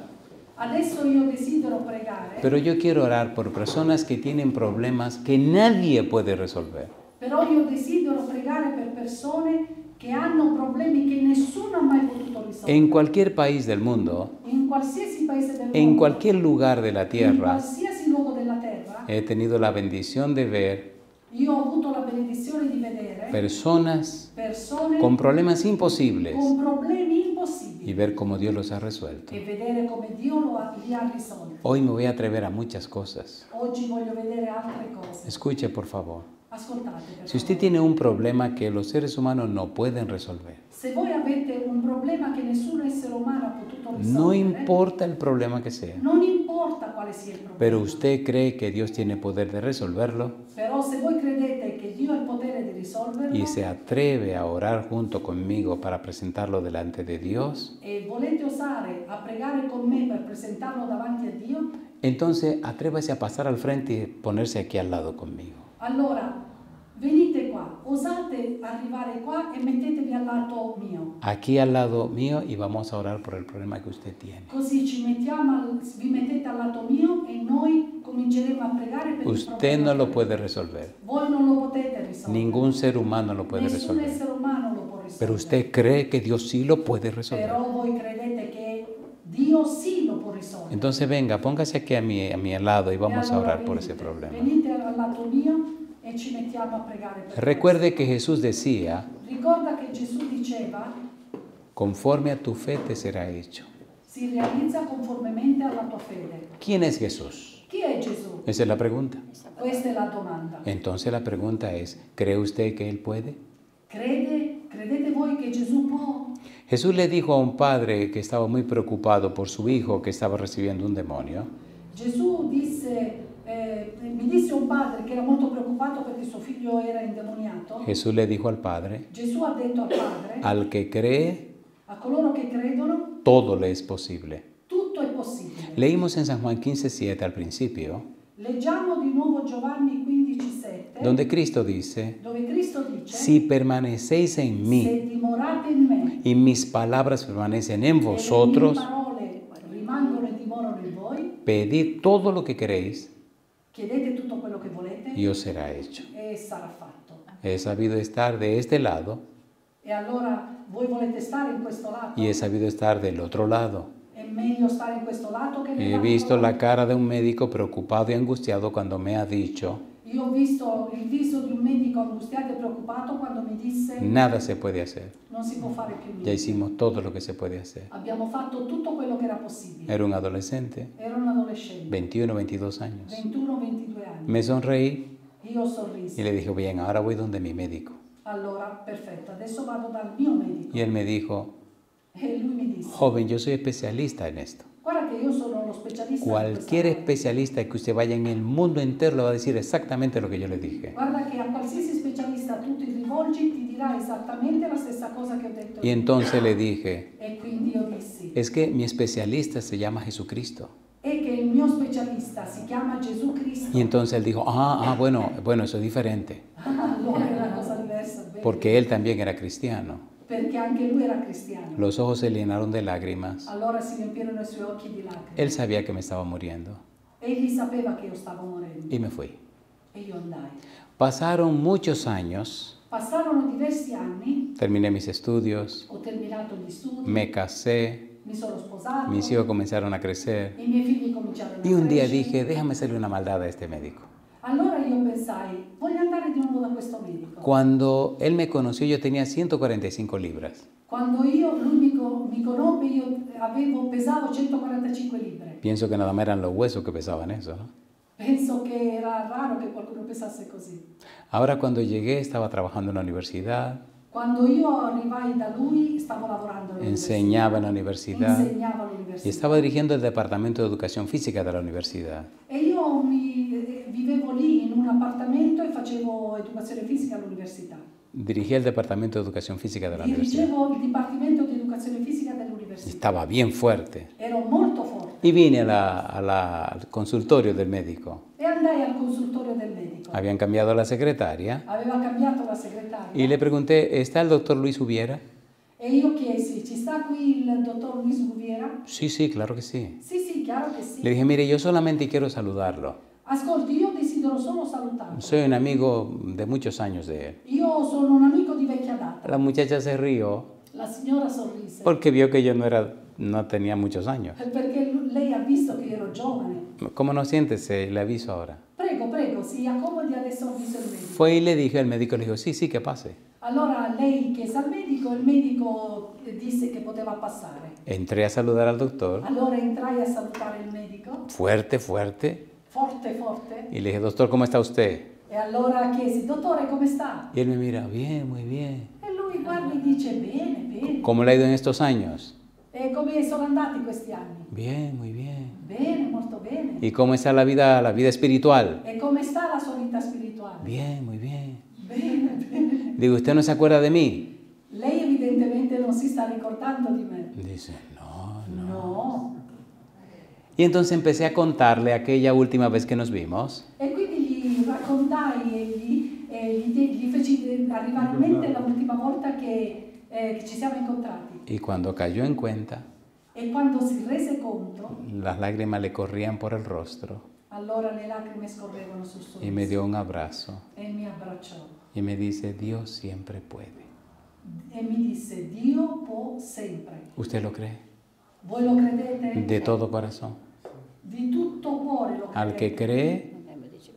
Adesso io desidero pregare, pero yo quiero orar por personas que tienen problemas que nadie puede resolver. però io desidero pregare per persone che hanno problemi che nessuno ha mai potuto risolvere. En cualquier país del mundo, In qualsiasi paese del en mondo, cualquier lugar de la in tierra, qualsiasi luogo della terra, he tenido la bendición de ver io ho avuto la benedizione di vedere personas persone con problemas imposibles con problemi y impossibili ver cómo Dios los ha resuelto. e vedere come Dio li ha risolti. Hoy me voy a atrever a muchas cosas. Oggi voglio vedere altre cose. Escuche, por favor. Ascoltate, per Si usted favore. tiene un problema que los seres humanos no pueden resolver, Se voi avete un problema che nessun essere umano ha potuto risolvere, no importa el problema que sea, non importa quale sia il problema, pero usted cree que Dios tiene poder de resolverlo però se voi credete che Dio ha il potere di risolverlo y se atreve a orar junto conmigo para presentarlo delante de Dios, e volete osare a pregare con me per presentarlo davanti a Dio, entonces atrévase a pasar al frente y ponerse aquí al lado conmigo. allora venite qua, osate arrivare qua e mettetevi al lato mio. Aquí al lado mío y vamos a orar por el problema que usted tiene. Così vi mettete al lato mio e noi cominceremo a pregare per il Usted problema no che lo avete. puede resolver. Voi non lo potete risolvere. Ningún ser humano lo puede Nessun resolver. essere umano lo può risolvere. Pero usted cree que Dios sí lo puede resolver. Però voi credete che Dio sì lo può risolvere. Entonces venga, póngase aquí a mi lado y vamos E a allora orar por venite, ese problema. Venite al lato mio e ci mettiamo a pregare per Recuerde que Jesús decía, questo. Ricorda che Gesù diceva conforme a tu fe te será hecho. si realizza conformemente alla tua fede. ¿Quién es Jesús? Chi è Gesù? Esa es la pregunta. Questa è la domanda. Entonces la pregunta es, ¿cree usted que Él puede? Credete voi che Gesù può? Jesús le dijo a un padre que estaba muy preocupado por su hijo que estaba recibiendo un demonio, Gesù mi disse un padre che era molto preoccupato perché suo figlio era indemoniato. Jesús le dijo al padre, Gesù ha detto al padre, al que cree, a coloro che credono, todo le es posible. tutto è possibile. Leímos en San Juan 15:7 al principio, Leggiamo di nuovo Giovanni 15,7, donde Cristo dice, dove Cristo dice, si permanecéis en mí se dimorate in me y mis palabras permanecen en e le vosotros, mie parole rimangono e dimorano in voi, pedid todo lo que queréis chiedete tutto quello che volete y os será hecho. e sarà fatto. He sabido estar de este lado E allora voi volete stare in questo lato? y he sabido estar del otro lado. È meglio stare in questo lato che He nell'altro visto lato? la cara de un médico preocupado y angustiado cuando me ha dicho, Io ho visto il viso di un medico angustiato e preoccupato quando mi disse nada se puede hacer. non si può fare più Ya niente. hicimos todo lo que se puede hacer. Abbiamo fatto tutto quello che era possibile. Era un adolescente, Ero un adolescente, 21, 22 años. 21-22 anni. Me sonreí Io ho sorriso. y le dije, bien, ahora voy donde mi médico. Allora, perfetto, adesso vado dal mio medico. Y él me dijo, E lui mi disse, joven, yo soy especialista en esto. guarda che io sono lo specialista di Cualquier questa cosa. especialista que usted vaya en el mundo entero le va a decir exactamente lo que yo le dije. Guarda che a qualsiasi specialista tu ti rivolgi ti dirà esattamente la stessa cosa che ho detto Y io. entonces le dije, E quindi io dissi, es que mi especialista se llama Jesucristo. e che il mio specialista si chiama Gesù Cristo. Y entonces él dijo, bueno, eso es diferente, Allora è una cosa diversa, vedi? porque él también era cristiano. Perché anche lui era cristiano. Los ojos se llenaron de lágrimas. Allora si riempirono i suoi occhi di lacrime. Él sabía que me estaba muriendo Egli sapeva che io stavo morendo y me fui. e io andai. Pasaron muchos años, Passarono diversi anni, terminé mis estudios ho terminato gli studi me casé, mi sono sposato, mis hijos comenzaron a crecer. i miei figli cominciarono Y a un día crescere. dije, déjame hacerle una maldad a este médico. Allora io pensai, voglio andare di nuovo da questo medico. Cuando él me conoció yo tenía 145 libras. Quando lui mi conobbe, pesavo 145 libbre. Pienso que nada más eran los huesos que pesaban eso, ¿no? Penso che era raro che qualcuno pensasse così. Ahora cuando llegué estaba trabajando en la universidad, Quando io arrivai da lui, stavo lavorando all'università. enseñaba en la universidad Insegnavo y all'università. estaba dirigiendo el departamento de educación física de la universidad. E io vivevo lì in un appartamento e facevo educazione fisica all'università. Dirigía el departamento de educación física de la universidad. Dirigevo il dipartimento di educazione fisica dell'università. Estaba bien fuerte. Ero molto forte. Y vine al consultorio del médico. E andai al consultorio del medico. Habían cambiado la secretaria Aveva cambiato la segretaria. y le pregunté, ¿está el doctor Luis Ubiera? E io chiesi, ci sta qui il dottor Luis Guviera? Sí, sí, claro que sí. Sì, chiaro che sì. Le dije, mire, yo solamente quiero saludarlo. Ascolti, io desidero solo salutarlo. Soy un amigo de muchos años de él. Io sono un amico di vecchia data. La muchacha se rió La signora sorrise. porque vio que yo no tenía muchos años. Perché lei ha visto che ero giovane. ¿Cómo no siéntese? Le aviso ahora. Prego, si accomodi, adesso ho visto il medico. Fue y le dije, el médico le dijo, sí, sí, que pase. Allora lei chiese al medico, il medico disse che poteva passare. Entré a saludar al doctor, Allora entrai a salutare il medico, fuerte, forte, y le dije, doctor, ¿cómo está usted? e allora chiesi, dottore, come sta? Y él me mira, bien, muy bien. E lui guarda e dice, bene. ¿Cómo le ha ido en estos años? E come sono andati questi anni? Bien, muy bien. Bene, molto bene. ¿Y cómo está la vida espiritual? E come sta la sua vita spirituale? Bien, muy bien. Bene. Digo, ¿usted no se acuerda de mí? Lei evidentemente non si sta ricordando di me. Dice, no. No. Y entonces empecé a contarle aquella última vez que nos vimos. E quindi gli raccontai e gli feci arrivare in mente l'ultima volta che ci siamo incontrati. Y cuando cayó en cuenta, E quando si rese conto, las lágrimas le corrían por el rostro allora le lacrime scorrevano sul suo y me viso dio un abrazo e mi abbracciò y me dice, Dios siempre puede. e mi disse, Dio può sempre. ¿Usted lo cree? Voi lo credete? De todo corazón. Di tutto cuore lo Al que credete. cree,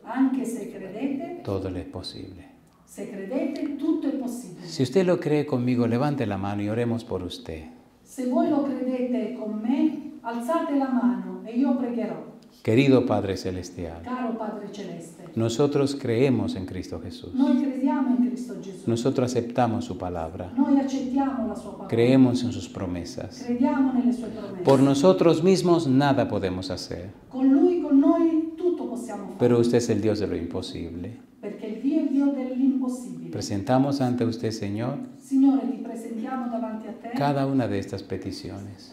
Anche se credete, todo le es posible. se credete, tutto è possibile. Si usted lo cree conmigo, levante la mano y oremos por usted. Se voi lo credete con me, alzate la mano e io pregherò. Querido Padre Celestial, Caro Padre Celeste, nosotros creemos en Cristo Jesús. noi crediamo in Cristo Gesù. Nosotros aceptamos su palabra. Noi accettiamo la sua parola. Creemos en sus promesas. Crediamo nelle sue promesse. Por nosotros mismos nada podemos hacer, Con Lui, con noi, tutto possiamo fare. pero usted es el Dios de lo imposible. Perché il Dio è il Dio dell'impossibile. Presentamos ante usted, Señor, Signore, ti presentiamo davanti a te cada una de estas peticiones.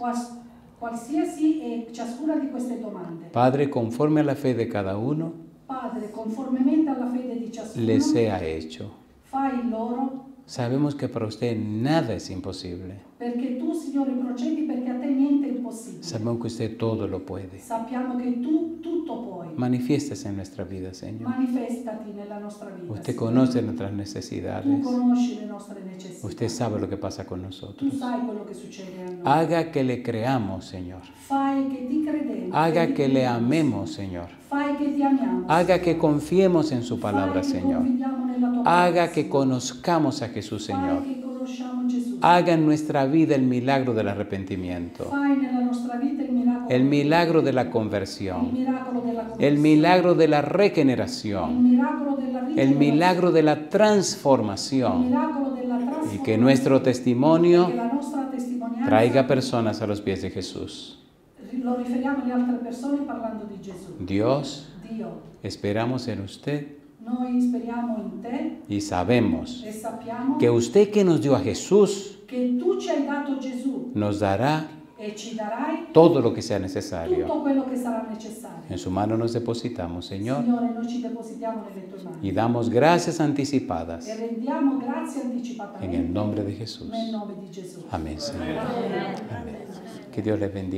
qualsiasi e ciascuna di queste domande. Padre, conforme a la fe de cada uno, Padre, conformemente alla fede di ciascuno, le sea hecho. fai loro, Sabemos que para usted nada es imposible. perché tu, Signore, procedi perché a te niente è impossibile. Sabemos que usted todo lo puede. Sappiamo che tu tutto puoi. Manifiéstese en nuestra vida, Señor. Manifestati nella nostra vita. Usted Signore. conoce nuestras Tu necesidades. conosci le nostre necessità. Usted sabe lo que pasa con Tu nosotros. sai quello che succede a noi. Haga que le creamos, Señor. Fai che ti credemos. Haga ti que le crediamo. amemos, Señor. Fai che ti amiamo. Haga que confiemos en su Fai palabra, che Señor. confidiamo nella tua Haga parola, que Signore. conozcamos a Jesús, Fai Señor. che conosciamo Gesù. Haga en nuestra vida el milagro del arrepentimiento, Fai nella nostra vita il miracolo. el milagro de la Il conversión, miracolo della conversione. el milagro de la Il regeneración, miracolo della el rigenerazione. milagro de la Il transformación, miracolo della y trasformazione. que nuestro Che testimonio la nostra testimonianza traiga personas a los pies de Jesús. lo riferiamo alle altre persone parlando di Gesù. Dios, Dio, esperamos en usted noi speriamo in te y sabemos e sappiamo que usted que nos dio a Jesús che tu ci hai dato Gesù nos dará e ci darai todo lo que sea necesario. tutto quello che sarà necessario. En su mano nos depositamos, Señor, Signore, noi ci depositiamo nelle tue mani y damos gracias anticipadas e rendiamo grazie en anticipatamente el nombre de Jesús. nel nome di Gesù. Amén, Señor. Amen. Amén. Que Dios les bendiga.